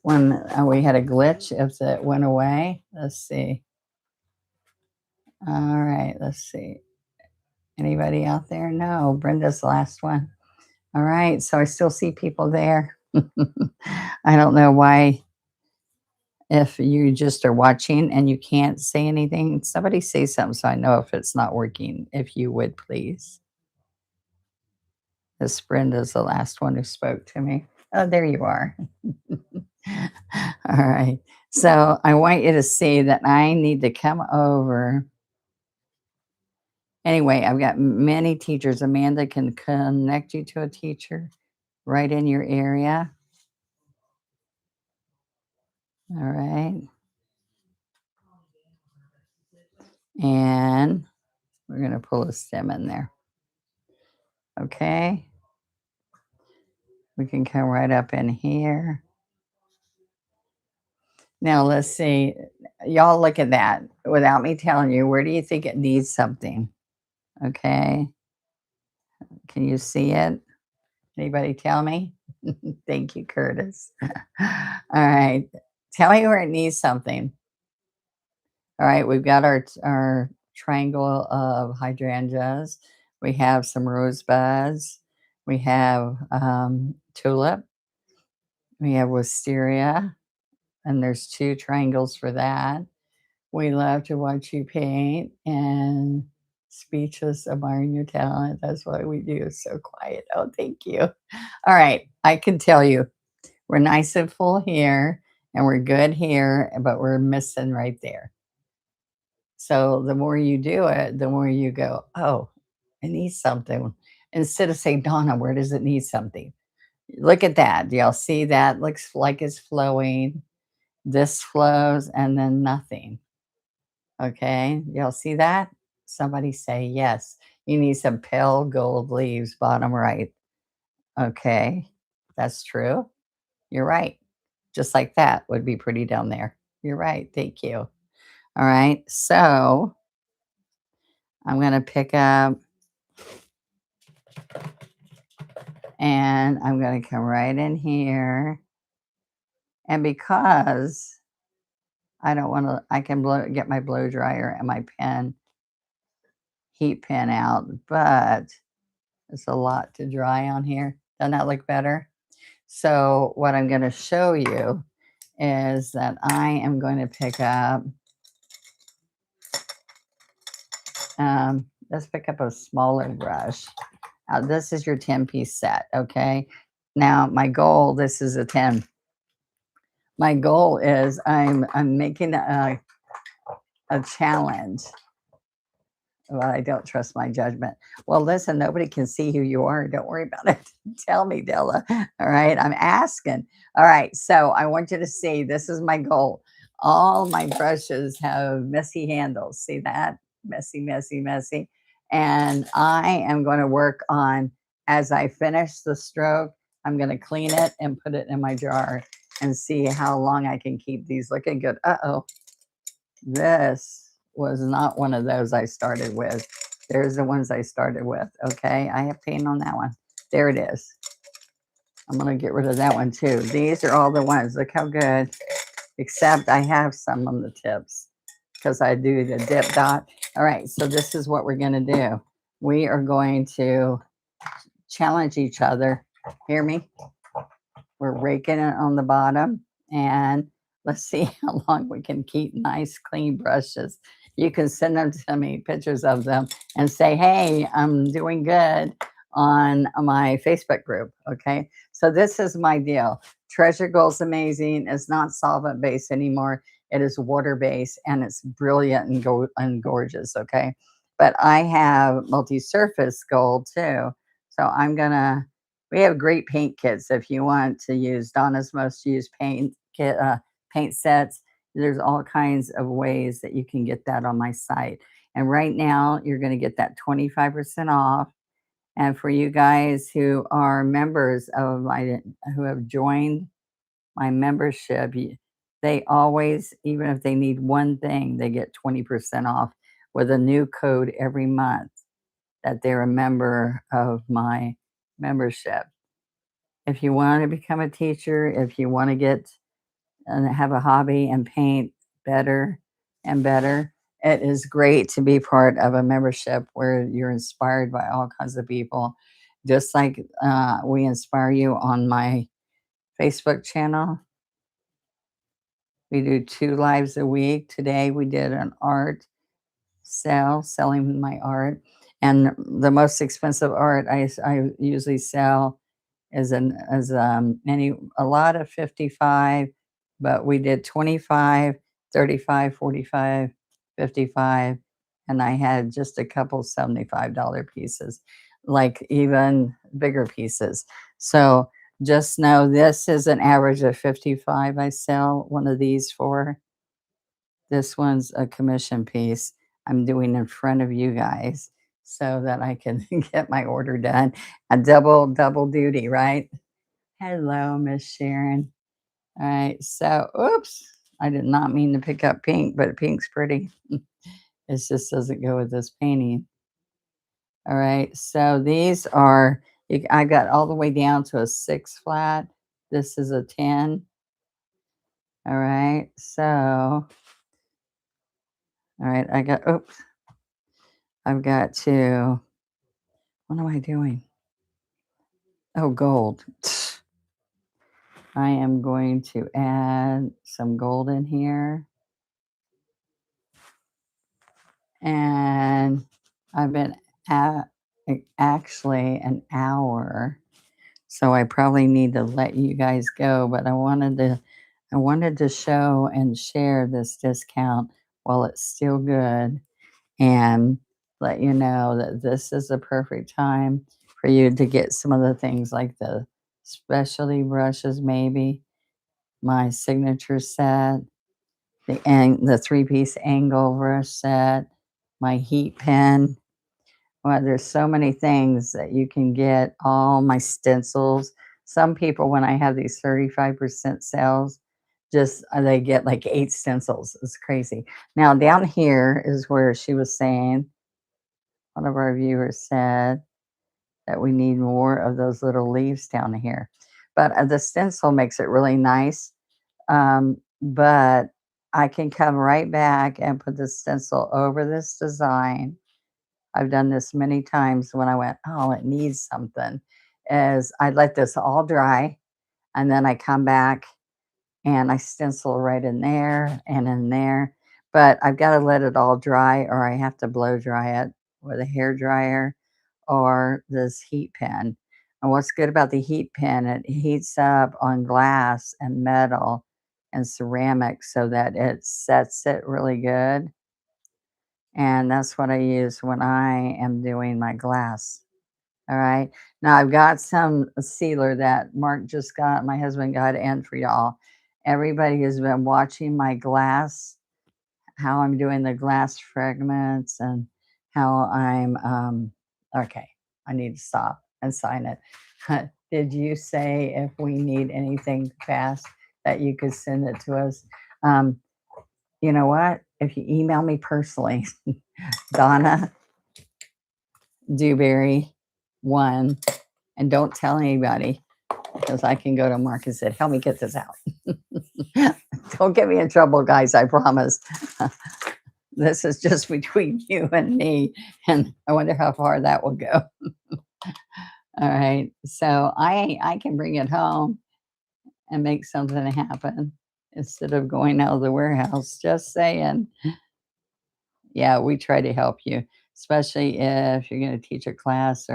when we had a glitch, if it went away. Let's see. All right. Let's see. Anybody out there? No. Brenda's the last one. All right. So I still see people there. I don't know why. If you just are watching and you can't say anything, somebody say something so I know if it's not working, if you would please. This Brenda's the last one who spoke to me. Oh, there you are. All right. So I want you to see that I need to come over. Anyway, I've got many teachers. Amanda can connect you to a teacher right in your area. All right. And we're going to pull a stem in there. Okay. We can come right up in here. Now let's see. Y'all look at that without me telling you. Where do you think it needs something? Okay. Can you see it? Anybody tell me? Thank you, Curtis. All right. Tell me where it needs something. All right. We've got our triangle of hydrangeas. We have some rosebuds. We have tulip. We have wisteria. And there's two triangles for that. We love to watch you paint, and Speechless, admiring your talent. That's why we do. So quiet. Oh, thank you. All right. I can tell you we're nice and full here and we're good here, but we're missing right there. So the more you do it, the more you go, oh, it needs something. Instead of saying, Donna, where does it need something? Look at that. Do y'all see that? Looks like it's flowing. This flows and then nothing. Okay. Y'all see that? Somebody say yes. You need some pale gold leaves, bottom right. Okay. That's true. You're right. Just like that would be pretty down there. You're right. Thank you. All right. So I'm going to pick up and I'm going to come right in here. And because I don't want to, I can get my blow dryer and my pen, heat pen out, but it's a lot to dry on here. Doesn't that look better? So what I'm going to show you is that I am going to pick up, let's pick up a smaller brush. This is your 10-piece set, okay? Now my goal, this is a 10. My goal is I'm making a challenge. Well, I don't trust my judgment. Well, listen, nobody can see who you are. Don't worry about it. Tell me, Della. All right. I'm asking. All right. So I want you to see this is my goal. All my brushes have messy handles. See that? Messy, messy, messy. And I am going to work on, as I finish the stroke, I'm going to clean it and put it in my jar and see how long I can keep these looking good. Uh-oh. This was not one of those I started with. There's the ones I started with. Okay, I have paint on that one. There it is. I'm going to get rid of that one too. These are all the ones. Look how good. Except I have some on the tips because I do the dip dot. All right, so this is what we're going to do. We are going to challenge each other. Hear me? We're raking it on the bottom and let's see how long we can keep nice clean brushes. You can send them to me, pictures of them, and say, hey, I'm doing good on my Facebook group. Okay. So this is my deal. Treasure Gold's amazing. It's not solvent based anymore. It is water based and it's brilliant and gorgeous. Okay. But I have multi-surface gold too. So I'm going to, we have great paint kits if you want to use Donna's most used paint kit, paint sets. There's all kinds of ways that you can get that on my site. And right now, you're going to get that 25% off. And for you guys who are members of my, who have joined my membership, they always, even if they need one thing, they get 20% off with a new code every month that they're a member of my membership. If you want to become a teacher, if you want to get and have a hobby and paint better and better, it is great to be part of a membership where you're inspired by all kinds of people. Just like we inspire you on my Facebook channel. We do 2 lives a week. Today we did an art sale, selling my art. And the most expensive art I usually sell is a lot of 55, but we did 25, 35, 45, 55, and I had just a couple $75 pieces, like even bigger pieces. So just know this is an average of 55 I sell one of these for. This one's a commission piece I'm doing in front of you guys so that I can get my order done. A double duty, right? Hello, Miss Sharon. All right, so oops, I did not mean to pick up pink, but pink's pretty. It just doesn't go with this painting. All right, so these are, I got all the way down to a 6 flat. This is a 10. All right, so, all right, oops, I've got to, what am I doing? Oh, gold. I am going to add some gold in here. And I've been at actually an hour, so I probably need to let you guys go, but I wanted to show and share this discount while it's still good and let you know that this is the perfect time for you to get some of the things like the specialty brushes, maybe my signature set, the three-piece angle brush set, my heat pen. Well, there's so many things that you can get, all my stencils. Some people, when I have these 35% sales, just they get like 8 stencils. It's crazy. Now, down here is where she was saying, one of our viewers said that we need more of those little leaves down here. But the stencil makes it really nice. But I can come right back and put the stencil over this design. I've done this many times when I went, oh, it needs something. Is I let this all dry and then I come back and I stencil right in there and in there. But I've got to let it all dry or I have to blow dry it with a hair dryer or this heat pen. And what's good about the heat pen, it heats up on glass and metal and ceramic so that it sets it really good. And that's what I use when I am doing my glass. All right. Now I've got some sealer that Mark just got, my husband got, and for y'all. Everybody has been watching my glass, how I'm doing the glass fragments and how I'm okay. I need to stop and sign it. Did you say if we need anything fast that you could send it to us? Um, you know what? If you email me personally, Donna Dewberry one, and don't tell anybody because I can go to Mark and say, help me get this out. Don't get me in trouble, guys, I promise. This is just between you and me, and I wonder how far that will go. All right, so I can bring it home and make something happen instead of going out of the warehouse. Just saying. Yeah, we try to help you, especially if you're going to teach a class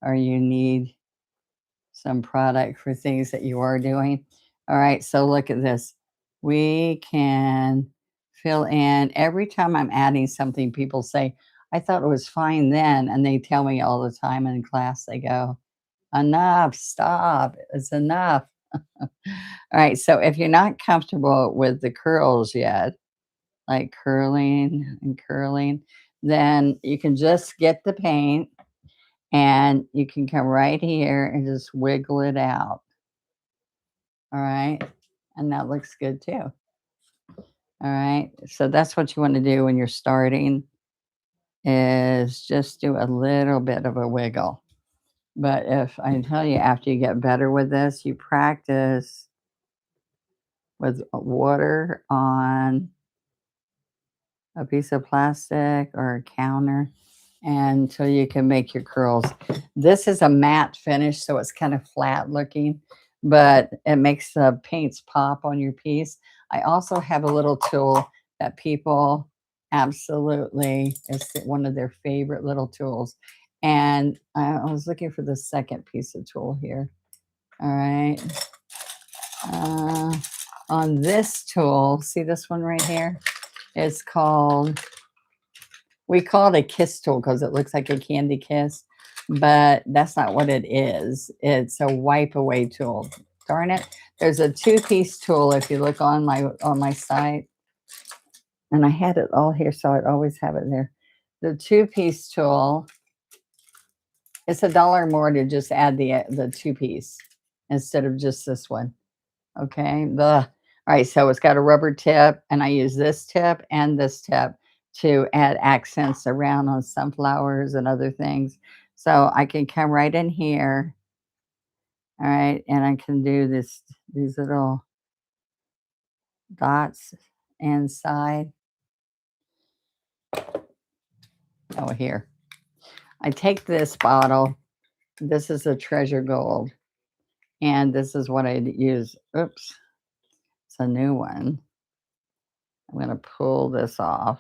or you need some product for things that you are doing. All right, so look at this. We can fill in every time I'm adding something. People say, I thought it was fine then. And they tell me all the time in class, they go, enough, stop, it's enough. All right, so if you're not comfortable with the curls yet, like curling and curling, then you can just get the paint and you can come right here and just wiggle it out. All right. And that looks good too. All right. So that's what you want to do when you're starting is just do a little bit of a wiggle. But if I tell you after you get better with this, you practice with water on a piece of plastic or a counter until you can make your curls. This is a matte finish, so it's kind of flat looking, but it makes the paints pop on your piece. I also have a little tool that people absolutely is one of their favorite little tools. And I was looking for the second piece of tool here. All right. Uh, on this tool, see this one right here? It's called, we call it a kiss tool because it looks like a candy kiss, but that's not what it is. It's a wipe away tool. Darn it. There's a two-piece tool if you look on my site. And I had it all here, so I'd always have it there. The two-piece tool, it's $1 more to just add the two-piece instead of just this one. Okay. All right. So it's got a rubber tip, and I use this tip and this tip to add accents around on sunflowers and other things. So I can come right in here. All right. And I can do these little dots inside. Oh, here. I take this bottle. This is a treasure gold. And this is what I use. Oops. It's a new one. I'm going to pull this off.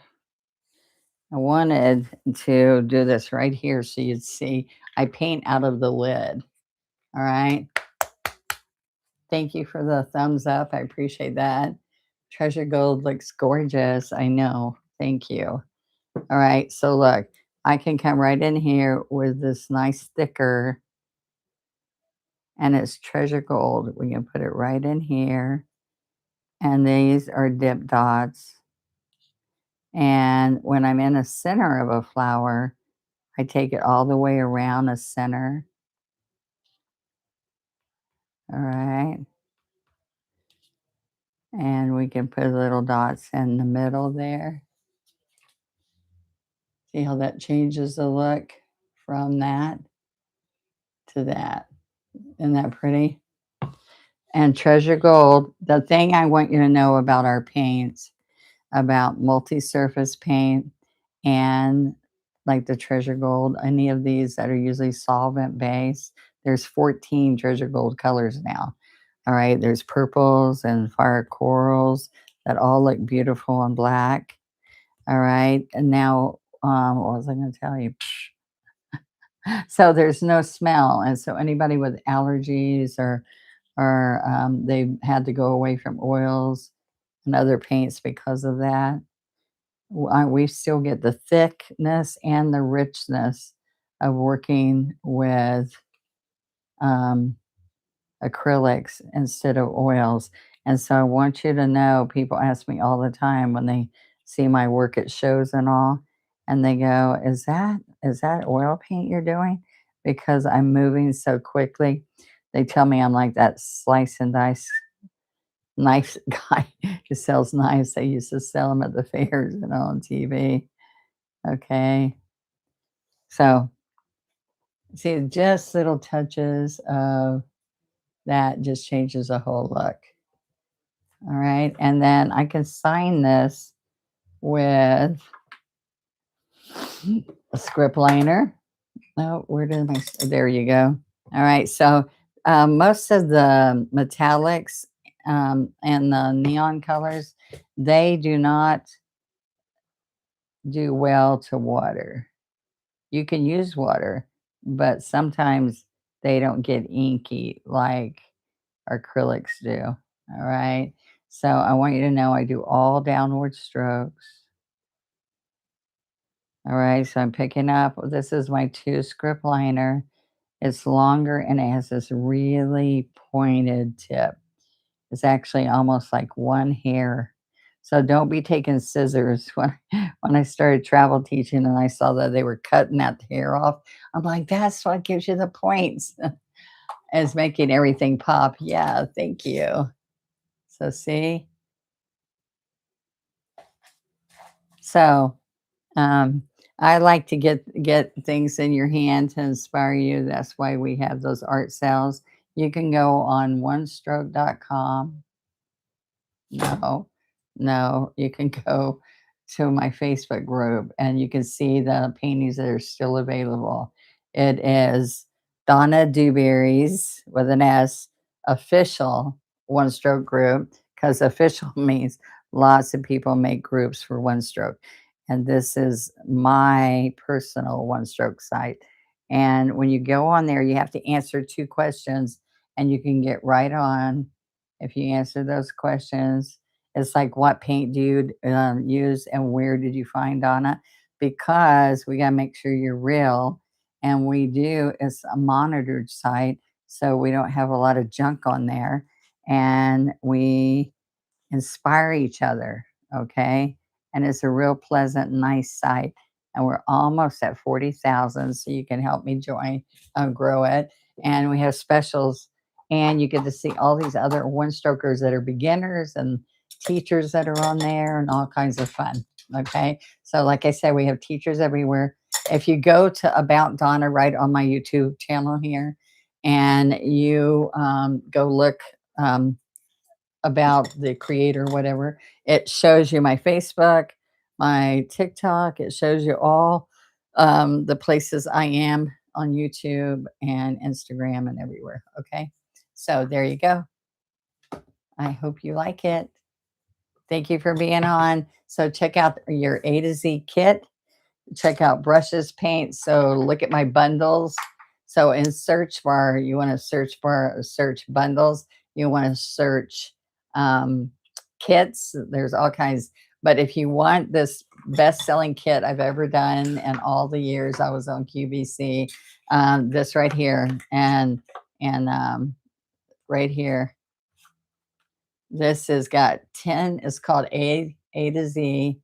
I wanted to do this right here so you'd see I paint out of the lid. All right. Thank you for the thumbs up. I appreciate that. Treasure Gold looks gorgeous. I know. Thank you. All right. So look, I can come right in here with this nice sticker and it's Treasure Gold. We can put it right in here. And these are dip dots. And when I'm in the center of a flower, I take it all the way around the center. All right. And we can put little dots in the middle there. See how that changes the look from that to that. Isn't that pretty? And Treasure Gold, the thing I want you to know about our paints, about multi-surface paint and like the Treasure Gold, any of these that are usually solvent based, there's 14 Treasure Gold colors now. All right, there's purples and fire corals that all look beautiful on black. All right, and now, what was I going to tell you? So there's no smell, and so anybody with allergies or they've had to go away from oils and other paints because of that, we still get the thickness and the richness of working with um, acrylics instead of oils. And so I want you to know, people ask me all the time when they see my work at shows and all, and they go, is that oil paint you're doing? Because I'm moving so quickly. They tell me I'm like that slice and dice knife guy who sells knives. They used to sell them at the fairs and on TV. Okay. So see, just little touches of that just changes the whole look. All right. And then I can sign this with a script liner. Oh, where did my, there you go. All right. So most of the metallics and the neon colors, they do not do well to water. You can use water, but sometimes they don't get inky like acrylics do. All right. So I want you to know I do all downward strokes. All right. So I'm picking up, this is my 2 script liner. It's longer and it has this really pointed tip. It's actually almost like one hair. So don't be taking scissors. When I started travel teaching and I saw that they were cutting that hair off, I'm like, that's what gives you the points. Is making everything pop. Yeah, thank you. So see? So um I like to get things in your hand to inspire you. That's why we have those art sales. You can go on onestroke.com. No, no, you can go to my Facebook group and you can see the paintings that are still available. It is Donna Dewberry's with an S official one stroke group because official means lots of people make groups for one stroke. And this is my personal one stroke site. And when you go on there, you have to answer 2 questions and you can get right on if you answer those questions. It's like, what paint do you use and where did you find Donna? Because we got to make sure you're real. And we do, it's a monitored site. So we don't have a lot of junk on there. And we inspire each other, okay? And it's a real pleasant, nice site. And we're almost at 40,000, so you can help me join, grow it. And we have specials, and you get to see all these other one strokers that are beginners and teachers that are on there and all kinds of fun. Okay. So, like I said, we have teachers everywhere. If you go to About Donna right on my YouTube channel here and you go look, about the creator, whatever. It shows you my Facebook, my TikTok. It shows you all the places I am on YouTube and Instagram and everywhere. Okay. So there you go. I hope you like it. Thank you for being on. So check out your A to Z kit. check out brushes, paint. So look at my bundles. So in search bar, you want to search bundles. You want to search um, kits. There's all kinds. But if you want this best-selling kit I've ever done in all the years I was on QVC, this right here and right here, this has got 10. It's called A to Z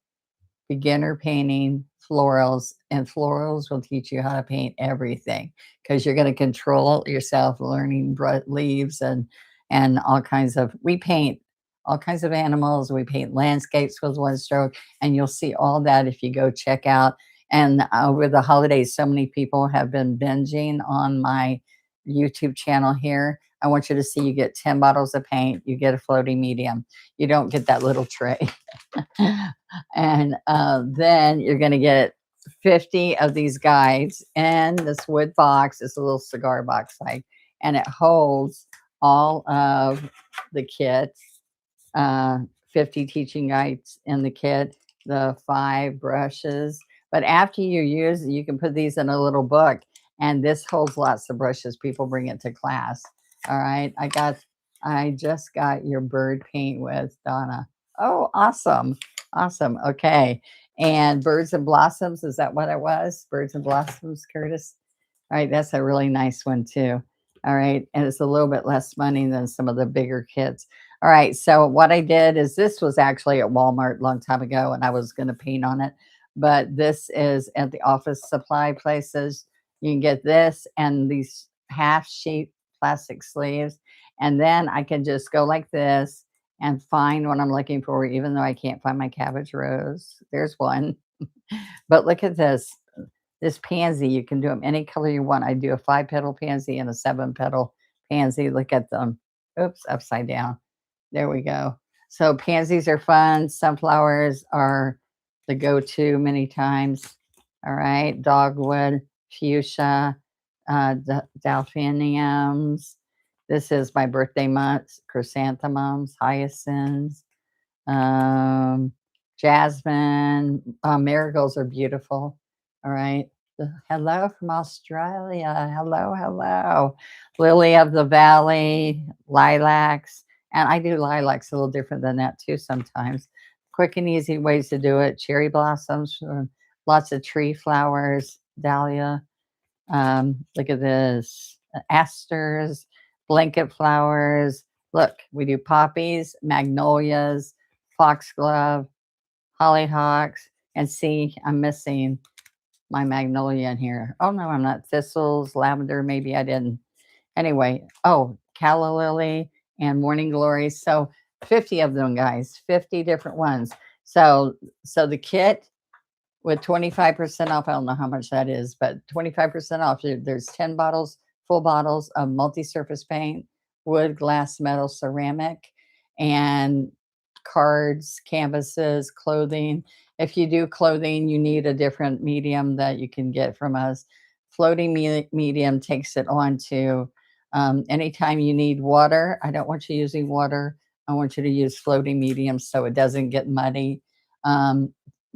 beginner painting florals, and florals will teach you how to paint everything because you're going to control yourself learning leaves and all kinds of, we paint all kinds of animals, we paint landscapes with one stroke, and you'll see all that if you go check out. And over the holidays, so many people have been binging on my YouTube channel here. I want you to see, you get 10 bottles of paint, you get a floating medium, you don't get that little tray. And then you're going to get 50 of these guides and this wood box. It's a little cigar box like, and it holds all of the kit, 50 teaching guides in the kit, the 5 brushes. But after you use it, you can put these in a little book, and this holds lots of brushes. People bring it to class. All right. I just got your bird paint with Donna. Oh, awesome. Awesome. Okay. And Birds and Blossoms. Is that what it was? Birds and Blossoms, Curtis. All right. That's a really nice one too. All right. And it's a little bit less money than some of the bigger kits. All right. So what I did is, this was actually at Walmart a long time ago, and I was going to paint on it. But this is at the office supply places. You can get this and these half sheet plastic sleeves. And then I can just go like this and find what I'm looking for, even though I can't find my cabbage rose. There's one. But look at this pansy. You can do them any color you want. I do a 5-petal pansy and a 7-petal pansy. Look at them. Oops, upside down. There we go. So pansies are fun. Sunflowers are the go-to many times. All right. Dogwood, fuchsia, delphiniums. This is my birthday month. Chrysanthemums, hyacinths, jasmine, marigolds are beautiful. All right. Hello from Australia. Hello, hello. Lily of the Valley, lilacs. And I do lilacs a little different than that too sometimes. Quick and easy ways to do it. Cherry blossoms, lots of tree flowers, dahlia. Look at this. Asters, blanket flowers. Look, we do poppies, magnolias, foxglove, hollyhocks, and see, I'm missing my magnolia in here. Oh no, I'm not. Thistles, lavender, maybe I didn't. Anyway, oh, calla lily and morning glory. So 50 of them, guys, 50 different ones. So the kit with 25% off. I don't know how much that is, but 25% off. There's 10 bottles, full bottles of multi-surface paint, wood, glass, metal, ceramic, and cards, canvases, clothing. If you do clothing, you need a different medium that you can get from us. Floating medium takes it on to anytime you need water. I don't want you using water. I want you to use floating medium so it doesn't get muddy.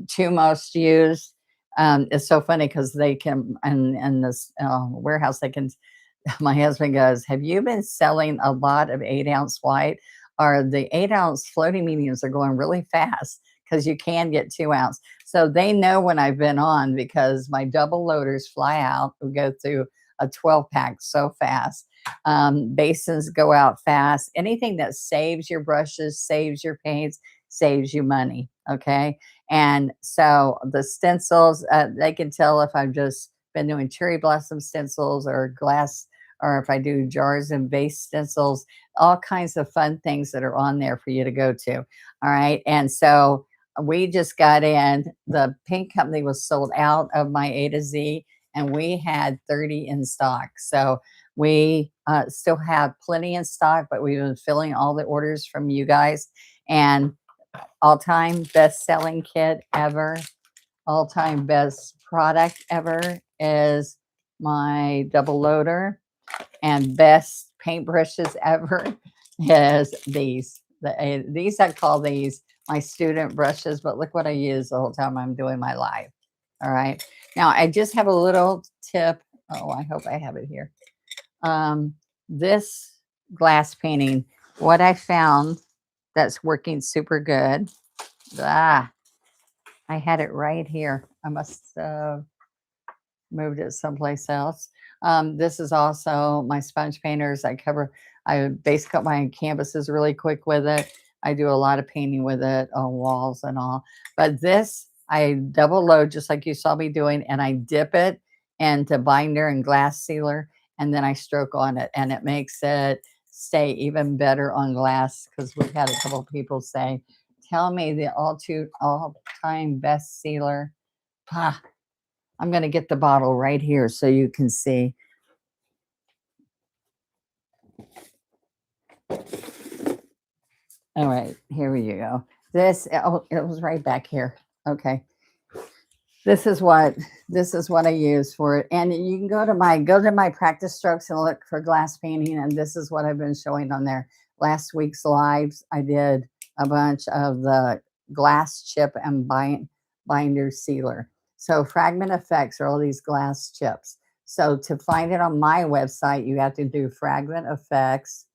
Two most used. It's so funny because they can, and this warehouse, they can, my husband goes, have you been selling a lot of 8-ounce white? Or the 8-ounce floating mediums are going really fast because you can get 2-ounce. So they know when I've been on because my double loaders fly out. We go through a 12-pack so fast. Basins go out fast. Anything that saves your brushes, saves your paints, saves you money. Okay. And so the stencils, they can tell if I've just been doing cherry blossom stencils or glass, or if I do jars and vase stencils, all kinds of fun things that are on there for you to go to. All right. And so we just got in, the paint company was sold out of my A to Z, and we had 30 in stock. So we still have plenty in stock, but we've been filling all the orders from you guys. And all-time best-selling kit ever, all-time best product ever is my double loader, and best paintbrushes ever is these. These, I call these my student brushes, but look what I use the whole time I'm doing my live. All right. Now I just have a little tip. Oh, I hope I have it here. Um, this glass painting, what I found that's working super good. Ah, I had it right here. I must have moved it someplace else. This is also my sponge painters. I base coat my canvases really quick with it. I do a lot of painting with it on walls and all. But this, I double load just like you saw me doing, and I dip it into binder and glass sealer, and then I stroke on it, and it makes it stay even better on glass because we've had a couple people say, tell me the all-time best sealer. Ah, I'm going to get the bottle right here so you can see. All right, here you go. Oh, it was right back here. Okay. This is what I use for it. And you can go to my practice strokes and look for glass painting. And this is what I've been showing on there. Last week's lives, I did a bunch of the glass chip and binder sealer. So fragment effects are all these glass chips. So to find it on my website, you have to do fragment effects.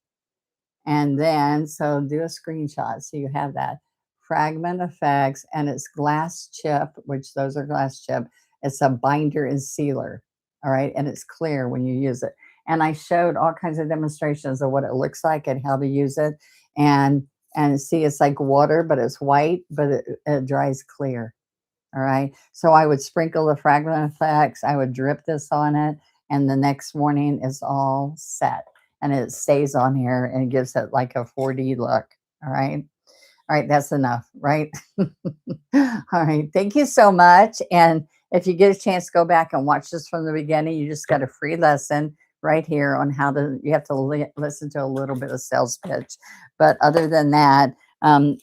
And then, so do a screenshot so you have that fragment effects, and it's glass chip, which those are glass chip. It's a binder and sealer. All right. And it's clear when you use it. And I showed all kinds of demonstrations of what it looks like and how to use it. And see, it's like water, but it's white, but it dries clear. All right. So I would sprinkle the fragment effects. I would drip this on it. And the next morning is all set. And it stays on here and gives it like a 4D look. All right. All right. That's enough. Right. All right. Thank you so much. And if you get a chance, go back and watch this from the beginning. You just got a free lesson right here on how to, you have to listen to a little bit of sales pitch. But other than that,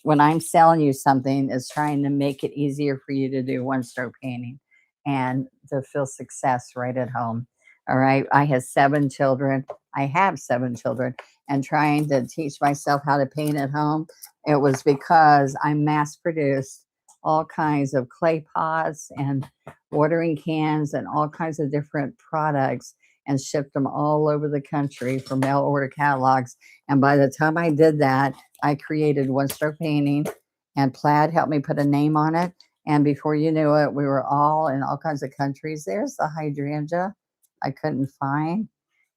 when I'm selling you something, is trying to make it easier for you to do one stroke painting and to feel success right at home. All right. I have 7 children. I have 7 children, and trying to teach myself how to paint at home, it was because I mass produced all kinds of clay pots and watering cans and all kinds of different products and shipped them all over the country for mail order catalogs. And by the time I did that, I created one stroke painting, and Plaid helped me put a name on it. And before you knew it, we were all in all kinds of countries. There's the hydrangea I couldn't find.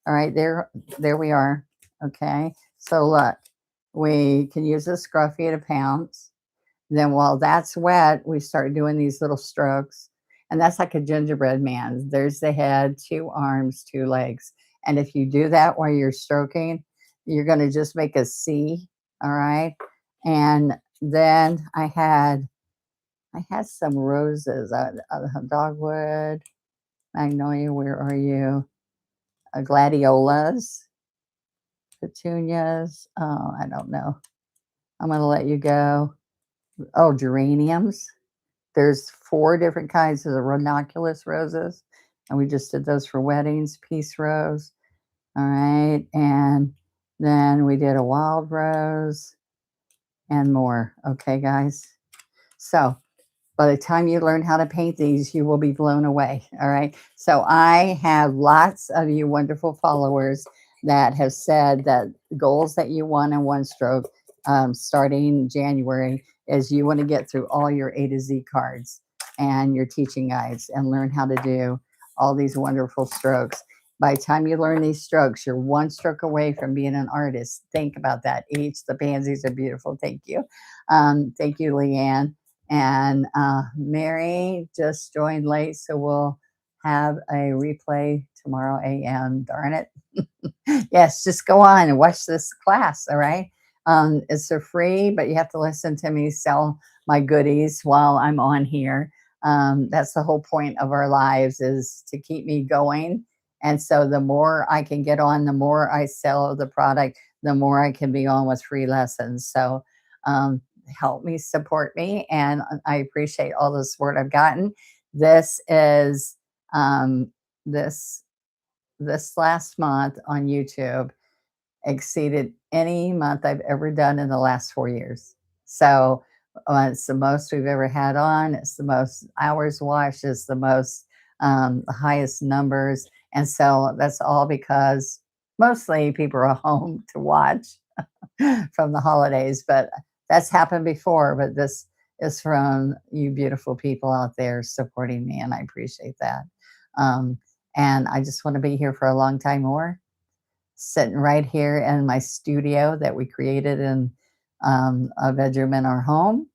All right, there we are. Okay, so look, we can use a Scruffy at a pounce. Then while that's wet, we start doing these little strokes. And that's like a gingerbread man. There's the head, 2 arms, 2 legs. And if you do that while you're stroking, you're going to just make a C. All right. And then I had some roses, dogwood, magnolia, where are you? Gladiolas, petunias. Oh, I don't know. I'm going to let you go. Oh, geraniums. There's 4 different kinds of the ranunculus roses, and we just did those for weddings. Peace rose. All right. And then we did a wild rose and more. Okay, guys. So by the time you learn how to paint these, you will be blown away. All right. So I have lots of you wonderful followers that have said that goals that you want in one stroke starting January is you want to get through all your A to Z cards and your teaching guides and learn how to do all these wonderful strokes. By the time you learn these strokes, you're one stroke away from being an artist. Think about that. Each, the pansies are beautiful. Thank you. Thank you, Leanne. And Mary just joined late, so we'll have a replay tomorrow a.m. Darn it. Yes, just go on and watch this class, all right? It's for free, but you have to listen to me sell my goodies while I'm on here. That's the whole point of our lives, is to keep me going. And so the more I can get on, the more I sell the product, the more I can be on with free lessons. So help me, support me, and I appreciate all the support I've gotten. This is this last month on YouTube exceeded any month I've ever done in the last 4 years. So It's the most we've ever had on. It's the most hours watched. It's the most, the highest numbers. And so that's all because mostly people are home to watch from the holidays, but that's happened before. But this is from you beautiful people out there supporting me, and I appreciate that. Um, and I just want to be here for a long time more, sitting right here in my studio that we created in a bedroom in our home.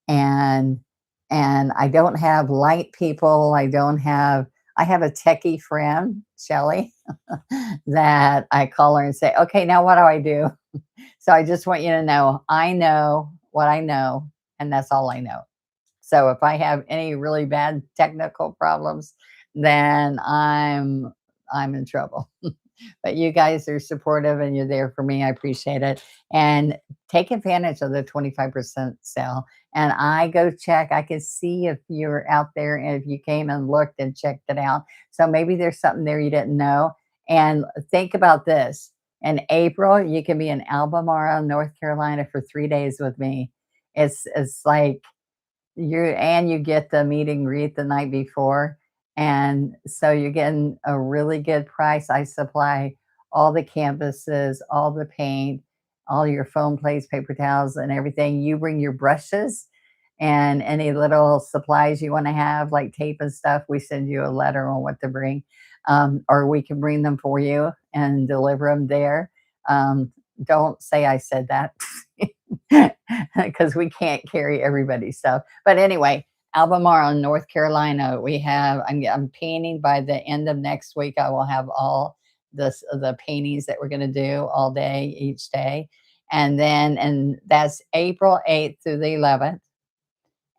And I don't have light people. I have a techie friend, Shelly, that I call her and say, okay, now what do I do? So I just want you to know I know what I know, and that's all I know. So if I have any really bad technical problems, then I'm in trouble. But you guys are supportive and you're there for me. I appreciate it. And take advantage of the 25% sale. And I go check, I can see if you're out there and if you came and looked and checked it out. So maybe there's something there you didn't know. And think about this. In April, you can be in Albemarle, North Carolina for 3 days with me. It's like you get the meet and greet the night before, and so you're getting a really good price. I supply all the canvases, all the paint, all your foam plates, paper towels, and everything. You bring your brushes and any little supplies you want to have, like tape and stuff. We send you a letter on what to bring, or we can bring them for you and deliver them there. Don't say I said that. Because we can't carry everybody's stuff. But anyway, Albemarle, North Carolina, I'm painting by the end of next week. I will have all the paintings that we're going to do all day, each day. And that's April 8th through the 11th.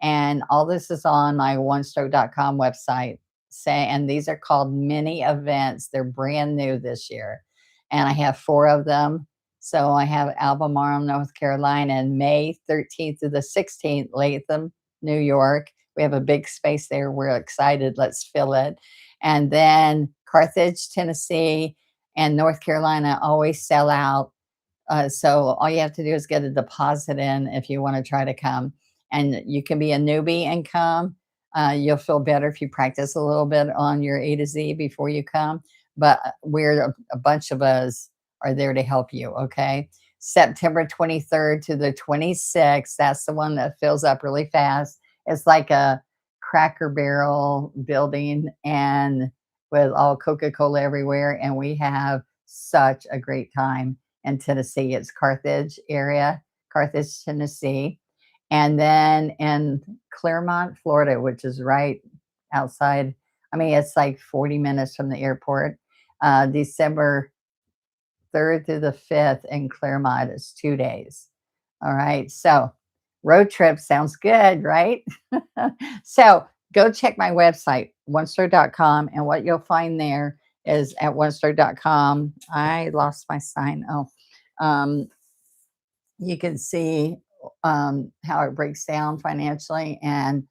And all this is on my onestroke.com website. And these are called mini events. They're brand new this year. And I have 4 of them. So I have Albemarle, North Carolina, and May 13th to the 16th, Latham, New York. We have a big space there. We're excited. Let's fill it. And then Carthage, Tennessee, and North Carolina always sell out. So all you have to do is get a deposit in if you want to try to come. And you can be a newbie and come. You'll feel better if you practice a little bit on your A to Z before you come. But a bunch of us are there to help you. Okay. September 23rd to the 26th. That's the one that fills up really fast. It's like a Cracker Barrel building and with all Coca-Cola everywhere. And we have such a great time in Tennessee. It's Carthage area, Carthage, Tennessee. And then in Clermont, Florida, which is right outside. I mean, it's like 40 minutes from the airport. December 3rd through the 5th in Clermont is 2 days. All right. So road trip sounds good, right? So go check my website, onestroke.com. And what you'll find there is at onestroke.com. I lost my sign. You can see how it breaks down financially and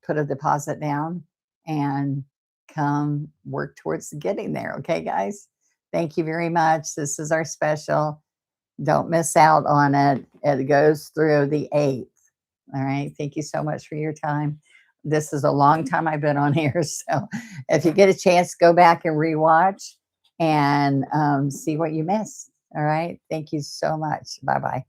put a deposit down and come work towards getting there. Okay, guys? Thank you very much. This is our special. Don't miss out on it. It goes through the 8th. All right. Thank you so much for your time. This is a long time I've been on here. So if you get a chance, go back and rewatch and see what you missed. All right. Thank you so much. Bye bye.